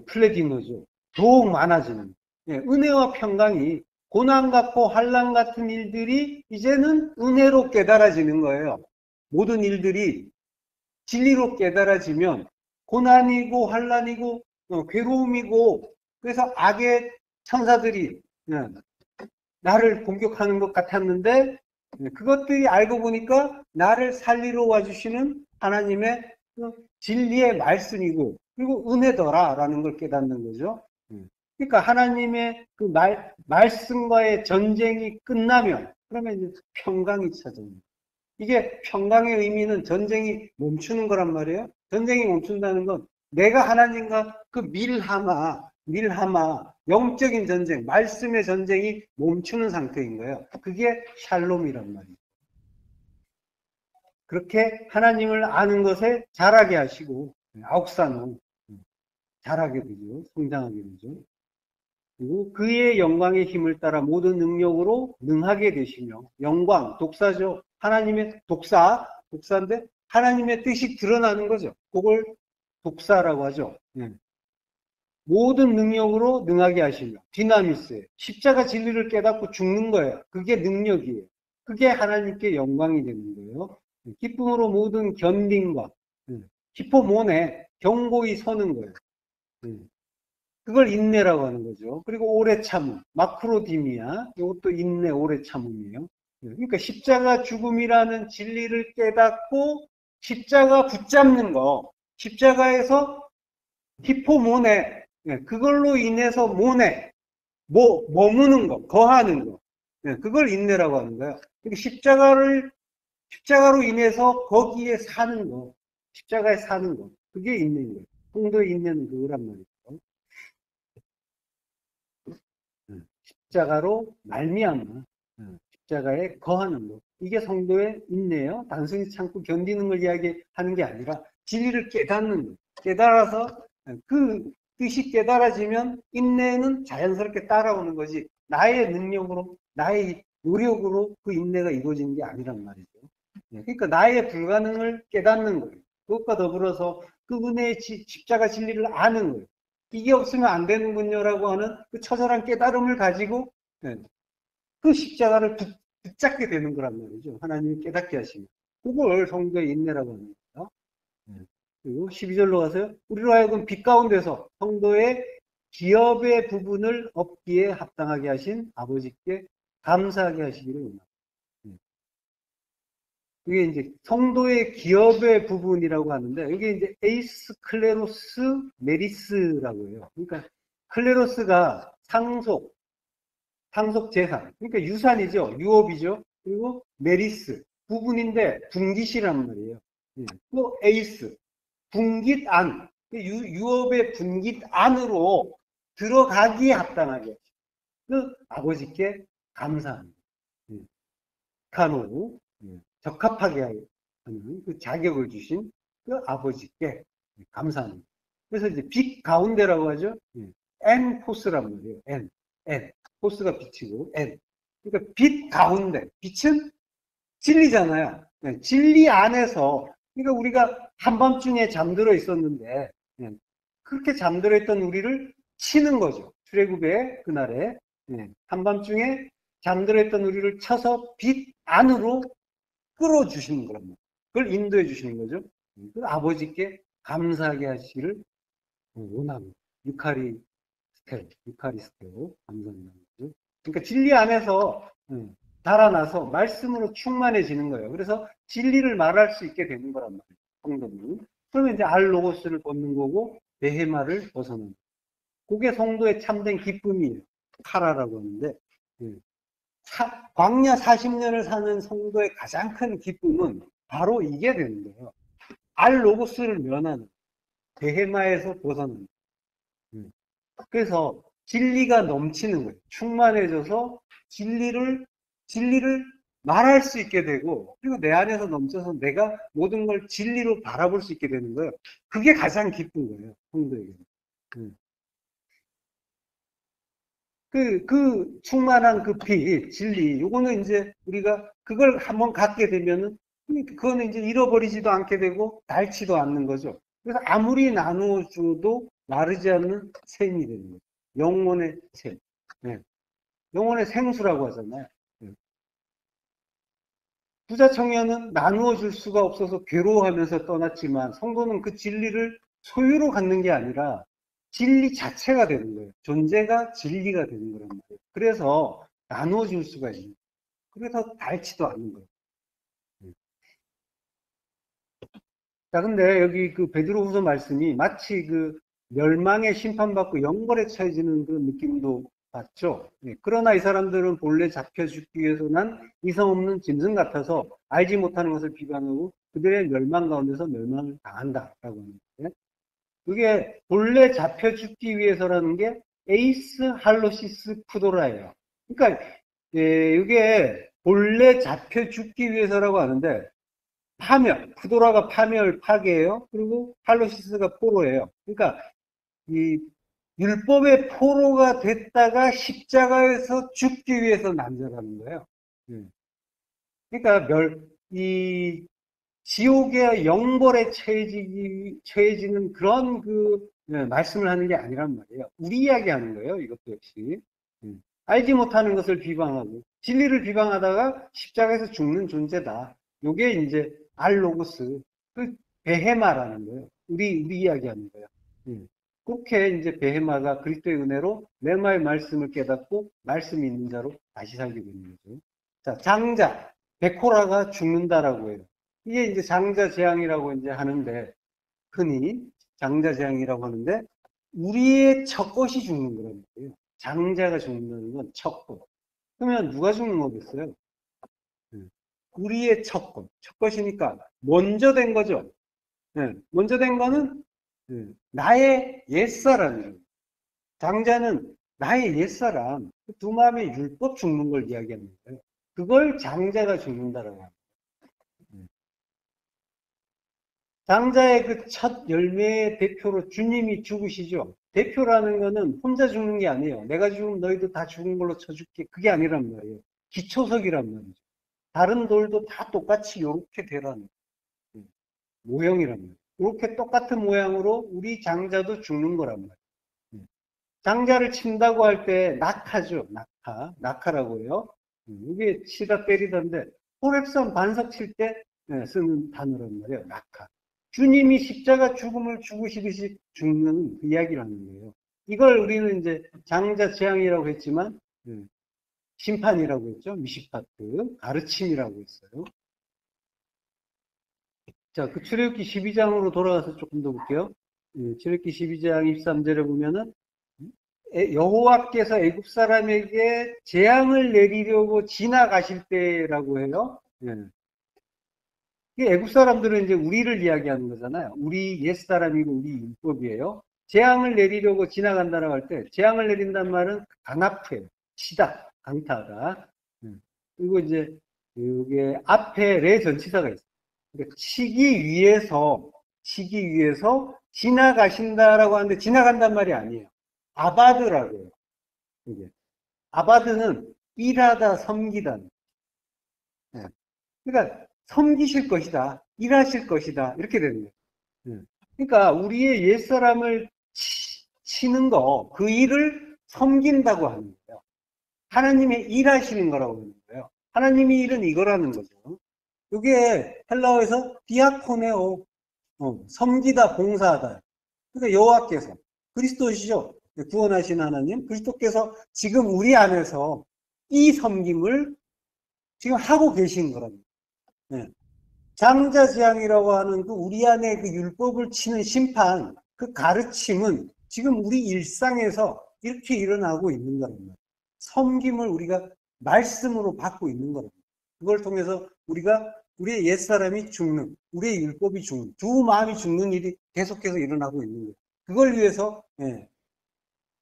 플레디노죠. 더욱 많아지는. 은혜와 평강이 고난 같고 환난 같은 일들이 이제는 은혜로 깨달아지는 거예요. 모든 일들이 진리로 깨달아지면 고난이고 환난이고 괴로움이고 그래서 악의 천사들이 나를 공격하는 것 같았는데 그것들이 알고 보니까 나를 살리러 와주시는 하나님의 진리의 말씀이고 그리고 은혜더라라는 걸 깨닫는 거죠. 그러니까 하나님의 그 말씀과의 전쟁이 끝나면 그러면 이제 평강이 찾아옵니다. 이게 평강의 의미는 전쟁이 멈추는 거란 말이에요. 전쟁이 멈춘다는 건 내가 하나님과 그 밀하마 영적인 전쟁, 말씀의 전쟁이 멈추는 상태인 거예요. 그게 샬롬이란 말이에요. 그렇게 하나님을 아는 것에 자라게 하시고 아욱사노 자라게 되죠. 성장하게 되죠. 그리고 그의 영광의 힘을 따라 모든 능력으로 능하게 되시며 영광, 독사죠. 하나님의 독사인데 하나님의 뜻이 드러나는 거죠. 그걸 독사라고 하죠. 모든 능력으로 능하게 하시며 디나미스예요. 십자가 진리를 깨닫고 죽는 거예요. 그게 능력이에요. 그게 하나님께 영광이 되는 거예요. 기쁨으로 모든 견딘과 히포모네 경고히 서는 거예요. 그걸 인내라고 하는 거죠. 그리고 오래 참음, 마크로디미아, 이것도 인내, 오래 참음이에요. 그러니까 십자가 죽음이라는 진리를 깨닫고 십자가 붙잡는 거, 십자가에서 히포모네, 그걸로 인해서 모네, 머무는 거, 거하는 거, 그걸 인내라고 하는 거예요. 그러니까 십자가로 인해서 거기에 사는 거, 십자가에 사는 거, 그게 인내인 거예요. 성도의 인내는 그거란 말이죠. 십자가로 말미암아 십자가에 거하는 것. 이게 성도의 인내예요. 단순히 참고 견디는 걸 이야기하는 게 아니라 진리를 깨닫는 것. 깨달아서 그 뜻이 깨달아지면 인내는 자연스럽게 따라오는 거지 나의 능력으로 나의 노력으로 그 인내가 이루어지는 게 아니란 말이죠. 그러니까 나의 불가능을 깨닫는 거예요. 그것과 더불어서 그 은혜의 십자가 진리를 아는 거예요. 이게 없으면 안 되는군요라고 하는 그 처절한 깨달음을 가지고 그 십자가를 붙잡게 되는 거란 말이죠. 하나님이 깨닫게 하시면. 그걸 성도의 인내라고 하는 거예요. 그리고 12절로 가서요. 우리로 하여금 빛 가운데서 성도의 기업의 부분을 얻기에 합당하게 하신 아버지께 감사하게 하시기를 원합니다. 이게 이제 성도의 기업의 부분이라고 하는데 이게 이제 에이스 클레로스 메리스라고 해요. 그러니까 클레로스가 상속 재산, 그러니까 유산이죠, 유업이죠. 그리고 메리스 부분인데 분깃이란 말이에요. 또 에이스 분깃 안, 유업의 분깃 안으로 들어가기에 합당하게 그 아버지께 감사합니다. 카노 적합하게 하는 그 자격을 주신 그 아버지께 감사합니다. 그래서 이제 빛 가운데라고 하죠. N 포스란 말이에요. N 포스가 빛이고 N. 그러니까 빛 가운데. 빛은 진리잖아요. 진리 안에서. 그러니까 우리가 한밤중에 잠들어 있었는데 그렇게 잠들어 있던 우리를 치는 거죠. 출애굽의 그날에 한밤중에 잠들어 있던 우리를 쳐서 빛 안으로 끌어주시는 거랍니다. 그걸 인도해 주시는 거죠. 그 아버지께 감사하게 하시기를 원합니다. 유카리스테오 감사합니다. 그러니까 진리 안에서 달아나서 말씀으로 충만해지는 거예요. 그래서 진리를 말할 수 있게 되는 거란 말이에요. 성도는. 그러면 이제 알로고스를 벗는 거고 베헤마를 벗어나는 거예요. 그게 성도의 참된 기쁨이에요. 카라라고 하는데 광야 40년을 사는 성도의 가장 큰 기쁨은 바로 이게 되는 거예요. 알로고스를 면하는 베헤마에서 벗어나는 거예요. 그래서 진리가 넘치는 거예요. 충만해져서 진리를 말할 수 있게 되고, 그리고 내 안에서 넘쳐서 내가 모든 걸 진리로 바라볼 수 있게 되는 거예요. 그게 가장 기쁜 거예요, 성도에게는. 그 충만한 그 빛, 진리, 요거는 이제 우리가 그걸 한번 갖게 되면은, 그거는 이제 잃어버리지도 않게 되고, 닳지도 않는 거죠. 그래서 아무리 나누어줘도 마르지 않는 샘이 되는 거예요. 영혼의 샘. 영혼의 생수라고 하잖아요. 부자 청년은 나누어 줄 수가 없어서 괴로워하면서 떠났지만 성도는 그 진리를 소유로 갖는 게 아니라 진리 자체가 되는 거예요. 존재가 진리가 되는 거란 말이에요. 그래서 나누어 줄 수가 있는 거예요. 그래서 닳지도 않는 거예요. 자, 근데 여기 그 베드로후서 말씀이 마치 그 멸망의 심판받고 영벌에 처해지는 그런 느낌도 받죠. 그러나 이 사람들은 본래 잡혀 죽기 위해서 난 이성 없는 짐승 같아서 알지 못하는 것을 비방하고 그들의 멸망 가운데서 멸망을 당한다라고 하는데, 그게 본래 잡혀 죽기 위해서라는 게 에이스 할로시스 푸도라예요. 그러니까 이게 본래 잡혀 죽기 위해서라고 하는데, 파멸, 푸도라가 파멸, 파괴예요. 그리고 할로시스가 포로예요. 그러니까 이 율법의 포로가 됐다가 십자가에서 죽기 위해서 난자라는 거예요. 그러니까 이 지옥의 영벌에 처해지는 그런 말씀을 하는 게 아니란 말이에요. 우리 이야기 하는 거예요. 이것도 역시. 알지 못하는 것을 비방하고 진리를 비방하다가 십자가에서 죽는 존재다. 요게 이제 알로고스, 그 베헤마라는 거예요. 우리 이야기하는 거예요. 그렇게 이제 베헤마가 그리스도의 은혜로 레마의 말씀을 깨닫고 말씀이 있는 자로 다시 살게 되는 거죠. 자, 장자, 베코라가 죽는다라고 해요. 이게 이제 장자 재앙이라고 이제 하는데, 흔히 장자 재앙이라고 하는데, 우리의 첫것이 죽는 거란 말이에요. 장자가 죽는다는 건 첫것. 그러면 누가 죽는 거겠어요? 우리의 첫것이니까 먼저 된 거죠. 먼저 된 거는 나의 옛사람이에요. 장자는 나의 옛사람, 두 마음의 율법 죽는 걸 이야기하는 거예요. 그걸 장자가 죽는다라고 합니다. 장자의 그 첫 열매의 대표로 주님이 죽으시죠. 대표라는 거는 혼자 죽는 게 아니에요. 내가 죽으면 너희도 다 죽은 걸로 쳐줄게. 그게 아니란 말이에요. 기초석이란 말이죠. 다른 돌도 다 똑같이 이렇게 되라는 모형이란 말이에요. 이렇게 똑같은 모양으로 우리 장자도 죽는 거란 말이에요. 장자를 친다고 할 때 낙하죠. 낙하라고 해요. 이게 치다 때리던데 포랩선 반석 칠 때 쓰는 단어란 말이에요. 낙하. 주님이 십자가 죽음을 죽으시듯이 죽는 그 이야기를 하는 거예요. 이걸 우리는 이제 장자 재앙이라고 했지만 심판이라고 했죠. 미시파트, 가르침이라고 했어요. 자, 그 출애굽기 12장으로 돌아가서 조금 더 볼게요. 출애굽기 12장 23절에 보면은 여호와께서 애굽 사람에게 재앙을 내리려고 지나가실 때라고 해요. 애굽 사람들은 이제 우리를 이야기하는 거잖아요. 우리 옛사람이고 우리 율법이에요. 재앙을 내리려고 지나간다라고 할 때 재앙을 내린다는 말은 강압해요. 치다, 강타하다. 그리고 이제 이게 앞에 레 전치사가 있어요. 그러니까 치기 위해서 지나가신다라고 하는데 지나간단 말이 아니에요. 아바드라고 해요. 이게. 아바드는 일하다, 섬기다. 그러니까 섬기실 것이다, 일하실 것이다, 이렇게 되는 거예요. 그러니까 우리의 옛사람을 치는 거, 그 일을 섬긴다고 하는 거예요. 하나님의 일하시는 거라고 하는 거예요. 하나님의 일은 이거라는 거죠. 이게 헬라어에서 디아코네오, 섬기다, 봉사하다. 그러니까 여호와께서, 그리스도시죠. 구원하신 하나님, 그리스도께서 지금 우리 안에서 이 섬김을 지금 하고 계신 거랍니다. 네. 장자지향이라고 하는 그 우리 안에 그 율법을 치는 심판, 그 가르침은 지금 우리 일상에서 이렇게 일어나고 있는 거랍니다. 섬김을 우리가 말씀으로 받고 있는 거랍니다. 그걸 통해서 우리가 우리의 옛사람이 죽는, 우리의 율법이 죽는, 두 마음이 죽는 일이 계속해서 일어나고 있는 거예요. 그걸 위해서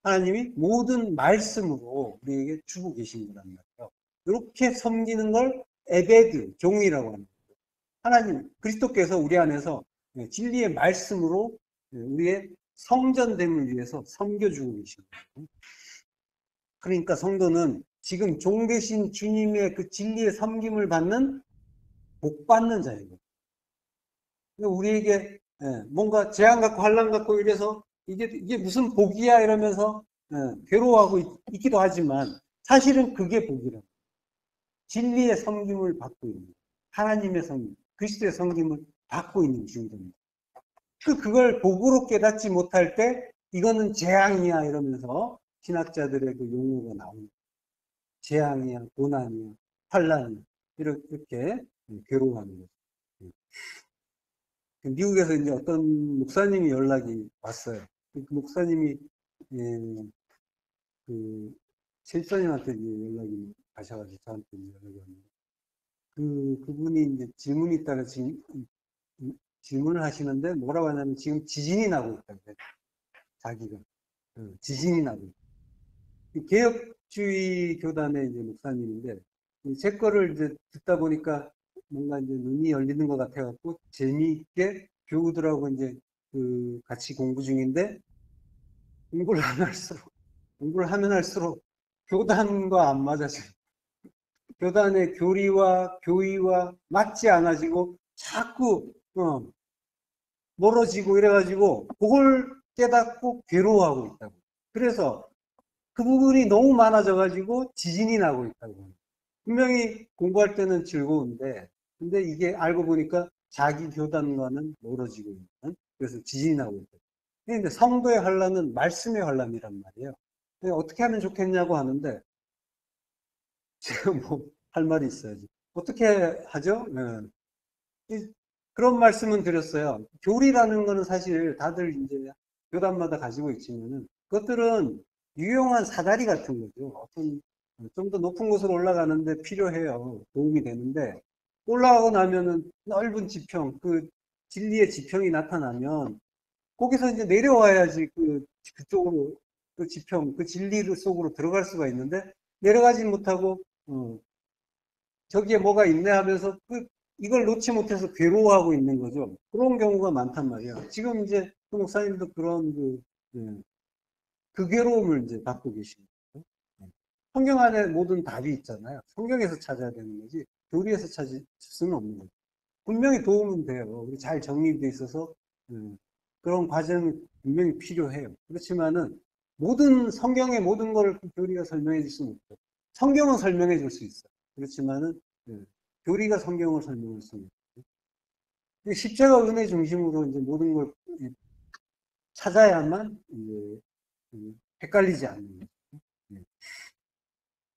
하나님이 모든 말씀으로 우리에게 주고 계신 거란 말이에요. 이렇게 섬기는 걸 에베드, 종이라고 합니다. 하나님, 그리스도께서 우리 안에서 진리의 말씀으로 우리의 성전됨을 위해서 섬겨주고 계신 거예요. 그러니까 성도는 지금 종 되신 주님의 그 진리의 섬김을 받는 복 받는 자예요. 우리에게 뭔가 재앙 갖고 환난 갖고 이래서 이게 무슨 복이야 이러면서 괴로워하고 있기도 하지만 사실은 그게 복이라. 진리의 섬김을 받고 있는 하나님의 섬김, 그리스도의 섬김을 받고 있는 중입니다. 그걸 복으로 깨닫지 못할 때 이거는 재앙이야 이러면서 신학자들의 그 용어가 나옵니다. 재앙이야, 고난이야, 환난이야 이렇게 괴로워하는 거죠. 미국에서 이제 어떤 목사님이 연락이 왔어요. 그 목사님이 그 실사님한테 연락이 가셔가지고 저한테 연락이 왔는데 그분이 이제 질문이 있다는 질문을 하시는데 뭐라고 하냐면 지금 지진이 나고 있다고 해요. 자기가 지진이 나고 있다. 개혁주의 교단의 이제 목사님인데 제 거를 이제 듣다 보니까 뭔가 이제 눈이 열리는 것 같아갖고 재미있게 교우들하고 이제 같이 공부 중인데 공부를 하면 할수록 교단과 안 맞아져요. 교단의 교리와 교의와 맞지 않아지고 자꾸 멀어지고 이래가지고 그걸 깨닫고 괴로워하고 있다고. 그래서 그 부분이 너무 많아져가지고 지진이 나고 있다고. 분명히 공부할 때는 즐거운데 근데 이게 알고 보니까 자기 교단과는 멀어지고 있는, 그래서 지진이 나고 있다. 근데 성도의 환란은 말씀의 환란이란 말이에요. 어떻게 하면 좋겠냐고 하는데 제가 뭐 할 말이 있어야지. 어떻게 하죠? 네. 그런 말씀은 드렸어요. 교리라는 거는 사실 다들 이제 교단마다 가지고 있지만은 그것들은 유용한 사다리 같은 거죠. 어떤 좀 더 높은 곳으로 올라가는데 필요해요. 도움이 되는데 올라가고 나면은 넓은 지평, 그 진리의 지평이 나타나면 거기서 이제 내려와야지 그쪽으로 그 지평, 그 진리 속으로 들어갈 수가 있는데 내려가지 못하고 저기에 뭐가 있네 하면서 이걸 놓지 못해서 괴로워하고 있는 거죠. 그런 경우가 많단 말이에요. 지금 이제 그 목사님도 그런 그 괴로움을 이제 받고 계십니다. 성경 안에 모든 답이 있잖아요. 성경에서 찾아야 되는 거지 교리에서 찾을 수는 없는 거죠. 분명히 도움은 돼요. 우리 잘 정리되어 있어서 그런 과정이 분명히 필요해요. 그렇지만은 성경의 모든 걸 교리가 설명해 줄 수는 없고 성경은 설명해 줄 수 있어요. 그렇지만은 교리가 성경을 설명할 수는 없고 십자가 은혜 중심으로 이제 모든 걸 찾아야만 이제 헷갈리지 않는 거죠.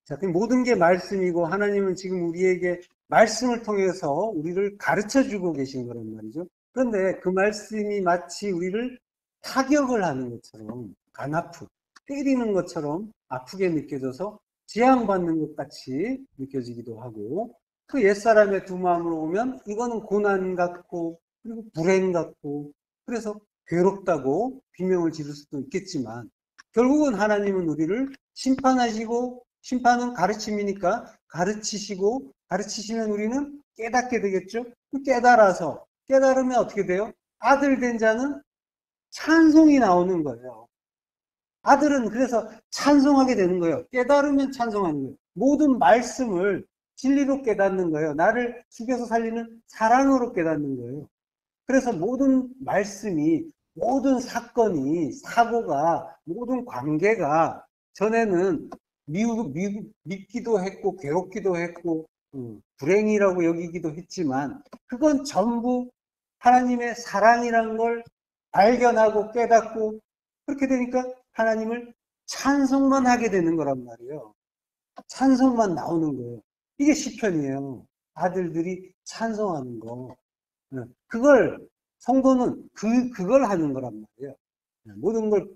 자, 그 모든 게 말씀이고 하나님은 지금 우리에게 말씀을 통해서 우리를 가르쳐 주고 계신 거란 말이죠. 그런데 그 말씀이 마치 우리를 타격을 하는 것처럼 간아프, 때리는 것처럼 아프게 느껴져서 재앙받는 것 같이 느껴지기도 하고 그 옛사람의 두 마음으로 오면 이거는 고난 같고 그리고 불행 같고 그래서 괴롭다고 비명을 지를 수도 있겠지만 결국은 하나님은 우리를 심판하시고 심판은 가르침이니까 가르치시고 가르치시면 우리는 깨닫게 되겠죠. 깨달으면 어떻게 돼요? 아들 된 자는 찬송이 나오는 거예요. 아들은 그래서 찬송하게 되는 거예요. 깨달으면 찬송하는 거예요. 모든 말씀을 진리로 깨닫는 거예요. 나를 죽여서 살리는 사랑으로 깨닫는 거예요. 그래서 모든 말씀이 모든 사건이, 사고가, 모든 관계가 전에는 믿기도 했고, 괴롭기도 했고, 불행이라고 여기기도 했지만, 그건 전부 하나님의 사랑이란 걸 발견하고 깨닫고, 그렇게 되니까 하나님을 찬송만 하게 되는 거란 말이에요. 찬송만 나오는 거예요. 이게 시편이에요. 아들들이 찬송하는 거. 그걸 성도는 그걸 하는 거란 말이에요. 모든 걸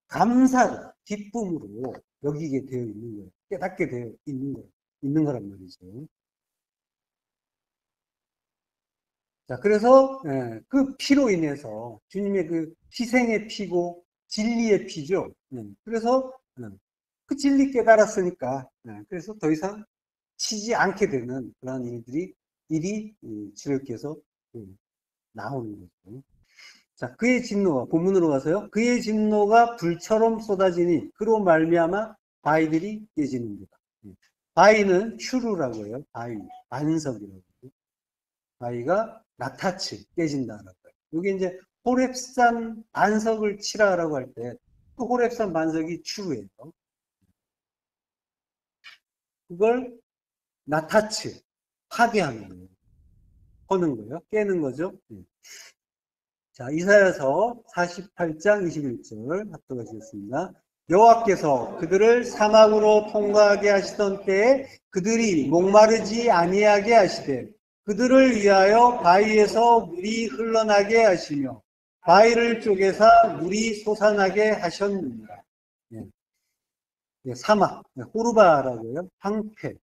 감사로, 기쁨으로 여기게 되어 있는 거예요. 깨닫게 되어 있는 거란 말이죠. 자, 그래서 그 피로 인해서 주님의 그 희생의 피고 진리의 피죠. 그래서 그 진리 깨달았으니까 그래서 더 이상 치지 않게 되는 그런 일이 지극해서 나오는 거죠. 자, 그의 진노가 본문으로 가서요. 그의 진노가 불처럼 쏟아지니 그로 말미암아 바위들이 깨지는도다. 바위는 슈루라고 해요. 바위, 반석이라고 해요. 바위가 나타치 깨진다라고 해요. 여기 이제 호렙산 반석을 치라라고 할 때 그 호렙산 반석이 슈루예요. 그걸 나타치 파괴하는 거예요. 허는 거예요. 깨는 거죠. 자, 이사야서 48장 21절 합독하시겠습니다. 여호와께서 그들을 사막으로 통과하게 하시던 때에 그들이 목마르지 아니하게 하시되 그들을 위하여 바위에서 물이 흘러나게 하시며 바위를 쪼개사 물이 솟아나게 하셨느니라. 사막, 호르바라고 해요. 황폐,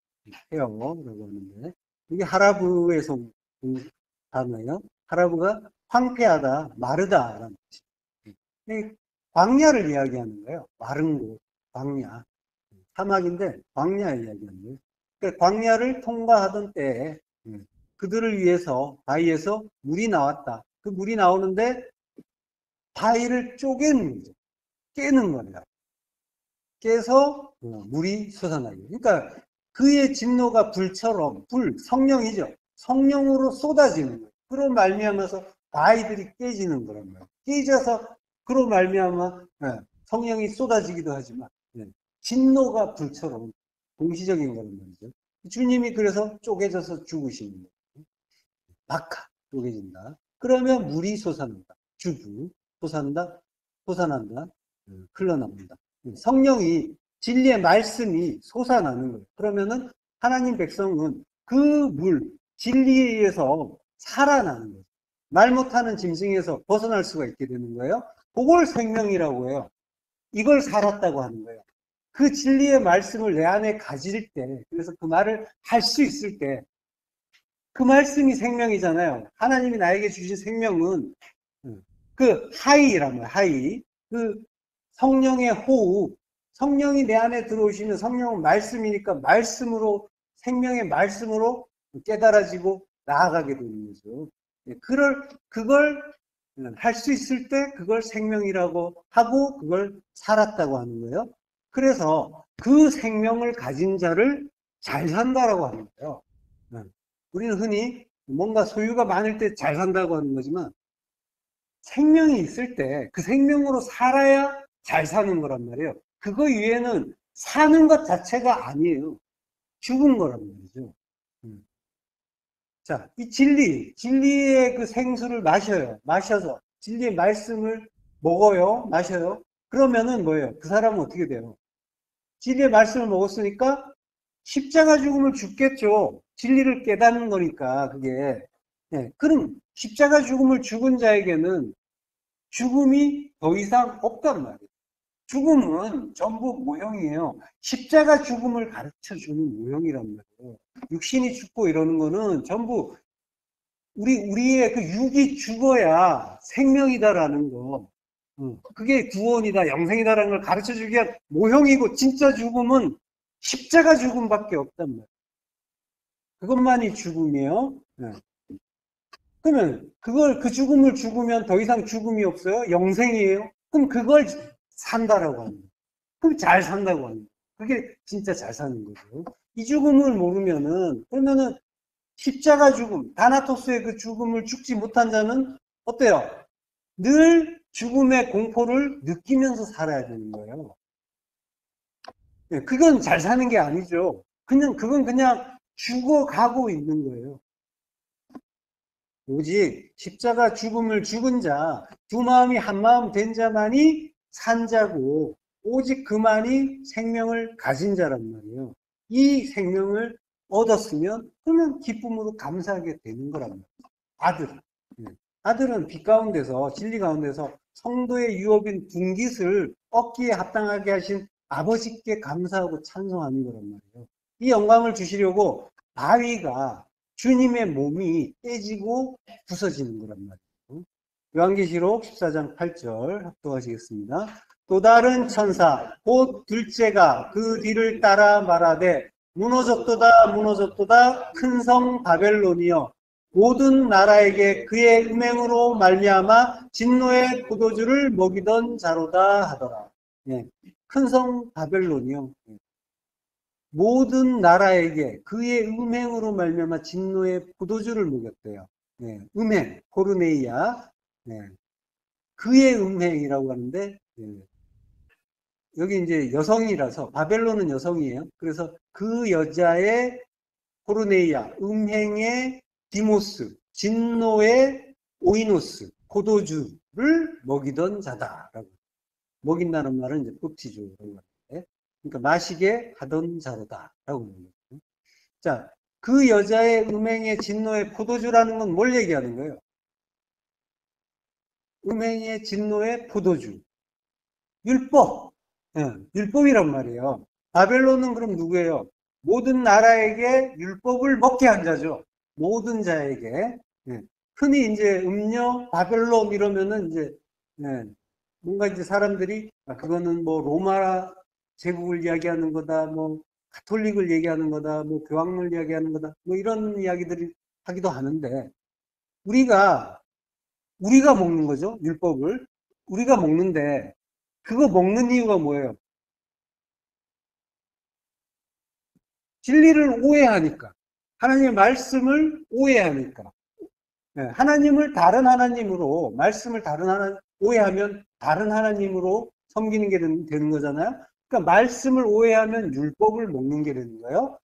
해어라고 하는데 이게 하라브에서 온 단어예요. 하라브가 황폐하다, 마르다라는 뜻이에요. 광야를 이야기하는 거예요. 마른 곳, 광야. 사막인데 광야를 이야기하는 거예요. 그러니까 광야를 통과하던 때에 그들을 위해서 바위에서 물이 나왔다. 그 물이 나오는데 바위를 쪼개는 거죠. 깨는 거예요. 깨서 물이 솟아나게. 그러니까 그의 진노가 불처럼, 성령이죠. 성령으로 쏟아지는 거예요. 그로 말미암아서 바위들이 깨지는 거란 말이에요. 깨져서 그로 말미암아 성령이 쏟아지기도 하지만 진노가 불처럼 동시적인 거란 말이죠. 주님이 그래서 쪼개져서 죽으시는 거예요. 박하 쪼개진다. 그러면 물이 솟아난다. 주부 솟아난다. 흘러나온다. 성령이 진리의 말씀이 솟아나는 거예요. 그러면은 하나님 백성은 그 진리에 의해서 살아나는 거예요. 말 못하는 짐승에서 벗어날 수가 있게 되는 거예요. 그걸 생명이라고 해요. 이걸 살았다고 하는 거예요. 그 진리의 말씀을 내 안에 가질 때, 그래서 그 말을 할 수 있을 때, 그 말씀이 생명이잖아요. 하나님이 나에게 주신 생명은 그 하이란 말이에요. 하이. 그 성령의 호흡. 성령이 내 안에 들어오시면 성령은 말씀이니까 말씀으로, 생명의 말씀으로 깨달아지고 나아가게 되는 거죠. 그걸 할 수 있을 때 그걸 생명이라고 하고 그걸 살았다고 하는 거예요. 그래서 그 생명을 가진 자를 잘 산다라고 하는 거예요. 우리는 흔히 뭔가 소유가 많을 때 잘 산다고 하는 거지만 생명이 있을 때 그 생명으로 살아야 잘 사는 거란 말이에요. 그거 위에는 사는 것 자체가 아니에요. 죽은 거란 말이죠. 자, 이 진리의 그 생수를 마셔서 진리의 말씀을 먹어요, 마셔요. 그러면은 뭐예요? 그 사람은 어떻게 돼요? 진리의 말씀을 먹었으니까 십자가 죽음을 죽겠죠. 진리를 깨닫는 거니까 그게. 그럼 십자가 죽음을 죽은 자에게는 죽음이 더 이상 없단 말이에요. 죽음은 전부 모형이에요. 십자가 죽음을 가르쳐 주는 모형이란 말이에요. 육신이 죽고 이러는 거는 전부 우리의 그 육이 죽어야 생명이다라는 거. 그게 구원이다, 영생이다라는 걸 가르쳐 주기 위한 모형이고, 진짜 죽음은 십자가 죽음밖에 없단 말이에요. 그것만이 죽음이에요. 그러면 그 죽음을 죽으면 더 이상 죽음이 없어요? 영생이에요? 그럼 그걸 산다라고 합니다. 그럼 잘 산다고 합니다. 그게 진짜 잘 사는 거죠. 이 죽음을 모르면은, 그러면은 십자가 죽음, 다나토스의 그 죽음을 죽지 못한 자는 어때요? 늘 죽음의 공포를 느끼면서 살아야 되는 거예요. 그건 잘 사는 게 아니죠. 그건 그냥 죽어가고 있는 거예요. 오직 십자가 죽음을 죽은 자, 두 마음이 한 마음 된 자만이 산 자고, 오직 그만이 생명을 가진 자란 말이에요. 이 생명을 얻었으면 그러면 기쁨으로 감사하게 되는 거란 말이에요. 아들. 아들은 빛 가운데서, 진리 가운데서 성도의 유업인 분깃을 얻기에 합당하게 하신 아버지께 감사하고 찬송하는 거란 말이에요. 이 영광을 주시려고 다윗과 주님의 몸이 깨지고 부서지는 거란 말이에요. 요한계시록 14장 8절 합독하시겠습니다. 또 다른 천사 곧 둘째가 그 뒤를 따라 말하되 무너졌도다 무너졌도다 큰 성 바벨론이여 모든 나라에게 그의 음행으로 말미암아 진노의 포도주를 먹이던 자로다 하더라. 예. 큰 성 바벨론이요. 모든 나라에게 그의 음행으로 말미암아 진노의 포도주를 먹였대요. 예. 음행, 포르네이아. 예. 그의 음행이라고 하는데 여기 이제 여성이라서 바벨론은 여성이에요. 그래서 그 여자의 포르네이아, 음행의 디모스, 진노의 오이노스, 포도주를 먹이던 자다라고. 먹인다는 말은 이제 법치주 그런 건데, 그러니까 마시게 하던 자로다라고 합니다. 자, 그 여자의 음행의 진노의 포도주라는 건 뭘 얘기하는 거예요? 음행의 진노의 포도주, 율법, 율법이란 말이에요. 바벨론은 그럼 누구예요? 모든 나라에게 율법을 먹게 한 자죠. 모든 자에게. 흔히 이제 음녀, 바벨론 이러면은 이제, 뭔가 이제 사람들이, 그거는 뭐 로마 제국을 이야기하는 거다, 뭐 가톨릭을 얘기하는 거다, 뭐 교황을 이야기하는 거다, 뭐 이런 이야기들이 하기도 하는데, 우리가 먹는 거죠. 율법을. 우리가 먹는데, 그거 먹는 이유가 뭐예요? 진리를 오해하니까. 하나님의 말씀을 오해하니까. 하나님을 다른 하나님으로, 말씀을 오해하면 다른 하나님으로 섬기는 게 되는 거잖아요. 그러니까 말씀을 오해하면 율법을 먹는 게 되는 거예요.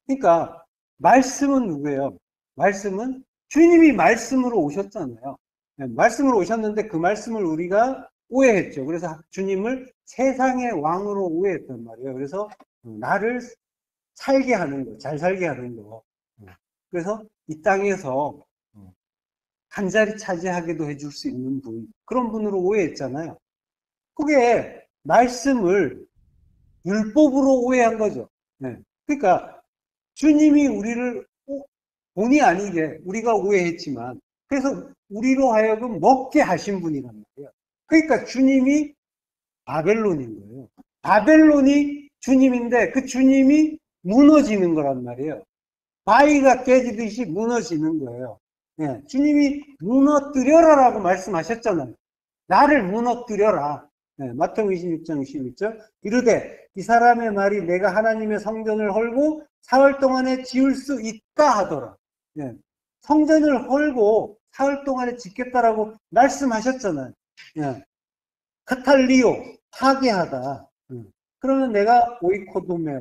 그러니까 말씀은 누구예요? 말씀은 주님이 말씀으로 오셨잖아요. 말씀으로 오셨는데 그 말씀을 우리가 오해했죠. 그래서 주님을 세상의 왕으로 오해했단 말이에요. 그래서 나를 살게 하는 거, 잘 살게 하는 거. 그래서 이 땅에서 한 자리 차지하게도 해줄 수 있는 분, 그런 분으로 오해했잖아요. 그게 말씀을 율법으로 오해한 거죠. 그러니까 주님이 우리를 본의 아니게 우리가 오해했지만, 그래서 우리로 하여금 먹게 하신 분이란 말이에요. 그러니까 주님이 바벨론인 거예요. 바벨론이 주님인데 그 주님이 무너지는 거란 말이에요. 바위가 깨지듯이 무너지는 거예요. 주님이 무너뜨려라라고 말씀하셨잖아요. 나를 무너뜨려라. 마태복음 26장 21절 이르되 이 사람의 말이 내가 하나님의 성전을 헐고 사흘 동안에 지을 수 있다 하더라. 성전을 헐고 사흘 동안에 짓겠다라고 말씀하셨잖아요. 카탈리오, 파괴하다. 그러면 내가 오이코도메,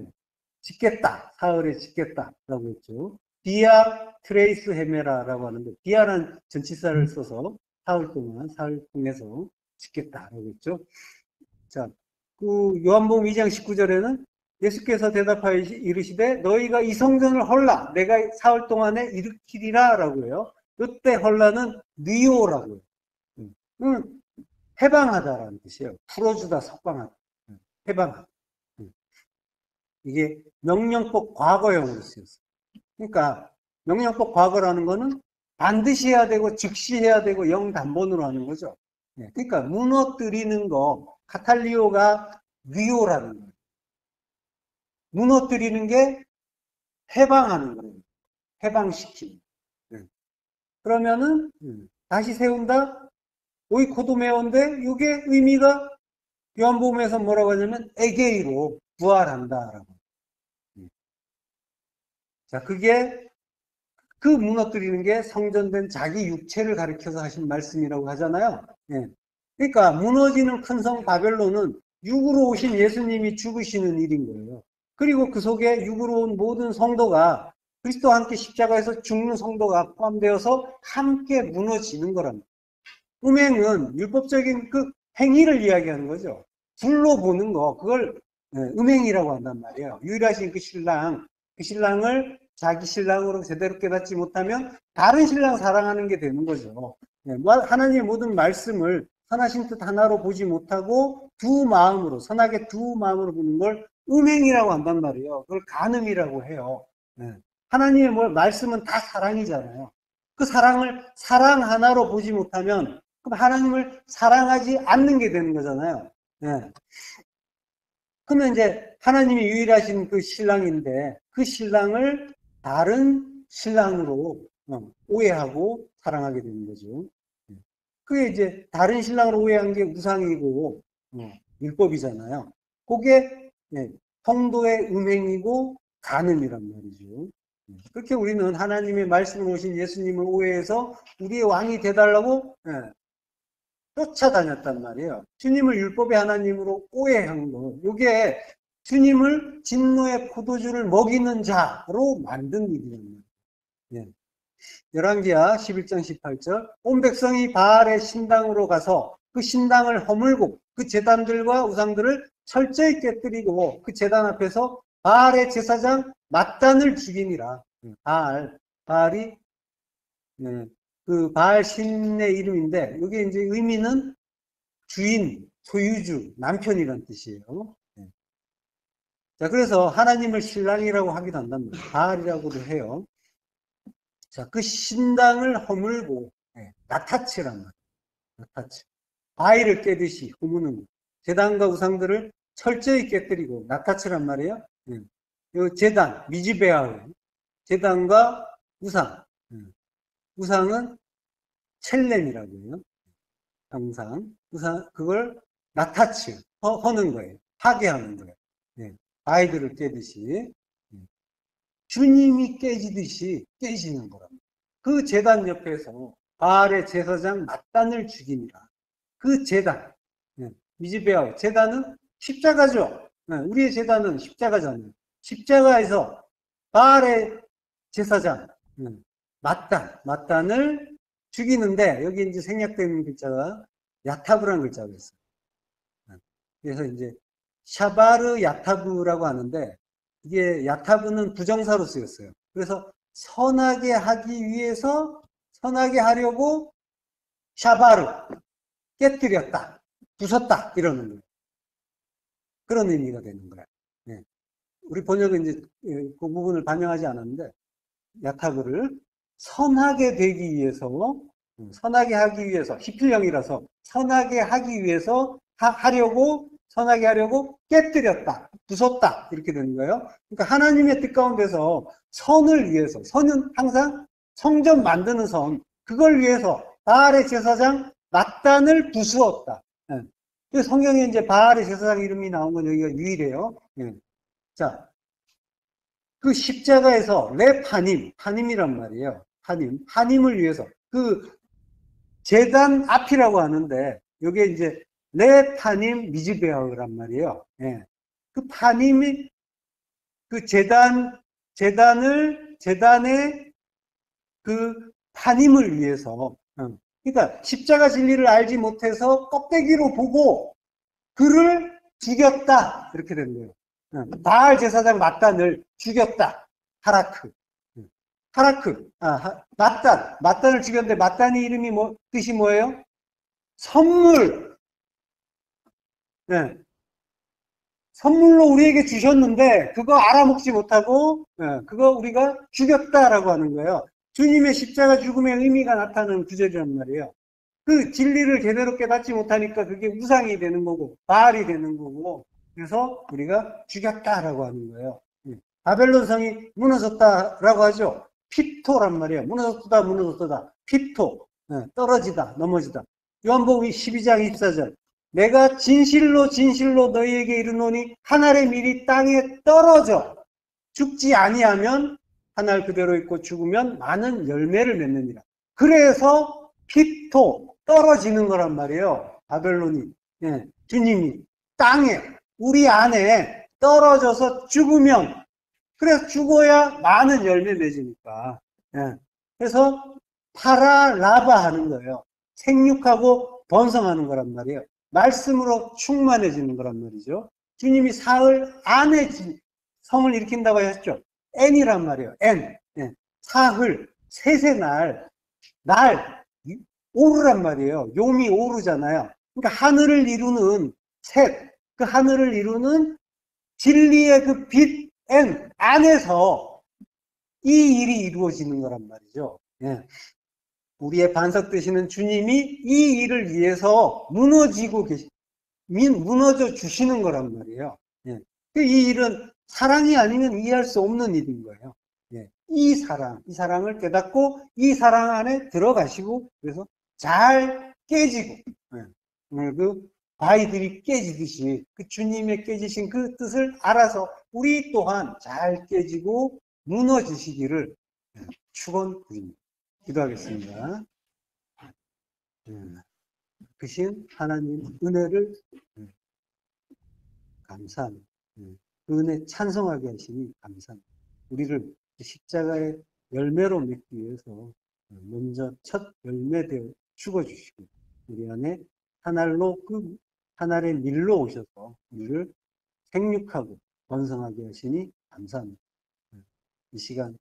짓겠다. 사흘에 짓겠다라고 했죠. 디아 트레이스 헤메라라고 하는데, 디아는 전치사를 써서 사흘 통해서 짓겠다라고 했죠. 자, 그 요한복음 2장 19절에는 예수께서 대답하여 이르시되 너희가 이 성전을 헐라 내가 사흘 동안에 일으키리라 라고 해요. 이때 헐라는 니오라고 해요. 해방하다라는 뜻이에요. 풀어주다, 석방하다. 해방하다. 이게 명령법 과거형으로 쓰였어요. 그러니까 명령법 과거라는 거는 반드시 해야 되고 즉시 해야 되고 영단번으로 하는 거죠. 그러니까 무너뜨리는 거, 카탈리오가 리오라는 거예요. 무너뜨리는 게 해방하는 거예요. 해방시키는. 그러면은 다시 세운다? 오이코도메온데 이게 의미가 요한복음에서 뭐라고 하냐면 에게이로 부활한다라고. 자, 그 무너뜨리는 게 성전된 자기 육체를 가리켜서 하신 말씀이라고 하잖아요. 예. 그러니까 무너지는 큰 성 바벨론은 육으로 오신 예수님이 죽으시는 일인 거예요. 그리고 그 속에 육으로 온 모든 성도가 그리스도와 함께 십자가에서 죽는 성도가 포함되어서 함께 무너지는 거랍니다. 음행은 율법적인 그 행위를 이야기하는 거죠. 불로 보는 거, 그걸 음행이라고 한단 말이에요. 유일하신 그 신랑을 자기 신랑으로 제대로 깨닫지 못하면 다른 신랑 사랑하는 게 되는 거죠. 하나님의 모든 말씀을 선하신 뜻 하나로 보지 못하고 두 마음으로, 선하게 두 마음으로 보는 걸 음행이라고 한단 말이에요. 그걸 간음이라고 해요. 하나님의 말씀은 다 사랑이잖아요. 그 사랑을 사랑 하나로 보지 못하면 그럼 하나님을 사랑하지 않는 게 되는 거잖아요. 그러면 이제 하나님이 유일하신 그 신랑인데 그 신랑을 다른 신랑으로 오해하고 사랑하게 되는 거죠. 그게 이제 다른 신랑으로 오해한 게 우상이고 율법이잖아요. 그게 성도의 음행이고 간음이란 말이죠. 그렇게 우리는 하나님의 말씀을 오신 예수님을 오해해서 우리의 왕이 되달라고 쫓아다녔단 말이에요. 주님을 율법의 하나님으로 오해한 거. 이게 주님을 진노의 포도주를 먹이는 자로 만든 일이란 말이에요. 열왕기하 11장 18절 온 백성이 바알의 신당으로 가서 그 신당을 허물고 그 제단들과 우상들을 철저히 깨뜨리고 그 제단 앞에서 바알의 제사장 맏단을 죽이니라. 바알이 그 바알 신의 이름인데 여기 이제 의미는 주인, 소유주, 남편이란 뜻이에요. 자, 그래서 하나님을 신랑이라고 하기도 한답니다. 바알이라고도 해요. 자, 그 신당을 허물고 나타치란 말이에요. 나타치. 바위를 깨듯이 허무는 거. 제단과 우상들을 철저히 깨뜨리고 나타치란 말이에요. 이 제단, 미즈베아예요. 제단과 우상. 우상은 첼렘이라고 해요. 우상, 그걸 나타치, 허는 거예요. 파괴하는 거예요. 바위들을 깨듯이. 주님이 깨지듯이 깨지는 거랍니다. 그 제단 옆에서 바알의 제사장 맏단을 죽이니라. 그 제단, 미즈베아 제단은 십자가죠. 우리의 제단은 십자가잖아요. 십자가에서 바알의 제사장 맏단을 죽이는데 여기 이제 생략되는 글자가 야타브라는 글자가 있어요. 그래서 이제 샤바르 야타브라고 하는데 이게 야타브는 부정사로 쓰였어요. 그래서 선하게 하기 위해서 선하게 하려고 샤바르 깨뜨렸다, 부쉈다 이러는 거예요. 그런 의미가 되는 거예요. 우리 번역은 이제 그 부분을 반영하지 않았는데 야타브를 선하게 되기 위해서 선하게 하기 위해서 히필령이라서 선하게 하기 위해서 선하게 하려고 깨뜨렸다, 부쉈다 이렇게 되는 거예요. 그러니까 하나님의 뜻 가운데서 선을 위해서 선은 항상 성전 만드는 선 그걸 위해서 바알의 제사장 맏단을 부수었다. 성경에 이제 바알의 제사장 이름이 나온 건 여기가 유일해요. 자, 그 십자가에서 파님이란 말이에요. 파님을 위해서 그 제단 앞이라고 하는데 여기에 이제 파님 미즈베아란 말이에요. 그 파님이 그 제단의 그 파님을 위해서 그러니까 십자가 진리를 알지 못해서 껍데기로 보고 그를 죽였다 이렇게 된 거예요. 바알 제사장 맏단을 죽였다. 맏단을 죽였는데 맏단의 이름이 뜻이 뭐예요? 선물. 선물로 우리에게 주셨는데 그거 알아먹지 못하고 그거 우리가 죽였다라고 하는 거예요. 주님의 십자가 죽음의 의미가 나타나는 구절이란 말이에요. 그 진리를 제대로 깨닫지 못하니까 그게 우상이 되는 거고 바알이 되는 거고 그래서 우리가 죽였다라고 하는 거예요. 바벨론 성이 무너졌다라고 하죠. 피토란 말이에요. 무너졌다. 피토. 떨어지다, 넘어지다. 요한복음 12장 24절. 내가 진실로 너희에게 이르노니 한 알의 밀이 땅에 떨어져 죽지 아니하면 한 알 그대로 있고 죽으면 많은 열매를 맺느니라. 그래서 피토 떨어지는 거란 말이에요. 바벨론이. 예, 주님이 땅에 우리 안에 떨어져서 죽으면, 그래서 죽어야 많은 열매 맺으니까. 예, 그래서 파라라바 하는 거예요. 생육하고 번성하는 거란 말이에요. 말씀으로 충만해지는 거란 말이죠. 주님이 사흘 안에 성을 일으킨다고 하셨죠. N이란 말이에요. N. 예. 사흘, 셋의 날, 오르란 말이에요. 용이 오르잖아요. 그러니까 하늘을 이루는 셋, 그 하늘을 이루는 진리의 그 빛 N 안에서 이 일이 이루어지는 거란 말이죠. 예. 우리의 반석 되시는 주님이 이 일을 위해서 무너져 주시는 거란 말이에요. 예. 이 일은 사랑이 아니면 이해할 수 없는 일인 거예요. 예. 이 사랑을 깨닫고 이 사랑 안에 들어가시고, 그래서 잘 깨지고, 예. 그 바위들이 깨지듯이 그 주님의 깨지신 그 뜻을 알아서 우리 또한 잘 깨지고 무너지시기를 축원드립니다. 기도하겠습니다. 크신 하나님 은혜를 감사합니다. 그 은혜 찬송하게 하시니 감사합니다. 우리를 십자가의 열매로 맺기 위해서 먼저 첫 열매되어 죽어주시고, 우리 안에 한 알로 한 알의 밀로 오셔서 우리를 생육하고 번성하게 하시니 감사합니다. 이 시간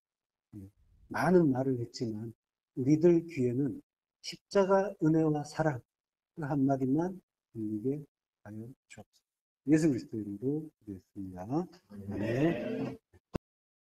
많은 말을 했지만 우리들 귀에는 십자가 은혜와 사랑 그 한마디만 들리게 하여 주옵소서. 예수 그리스도 이름으로 기도했습니다. 아멘.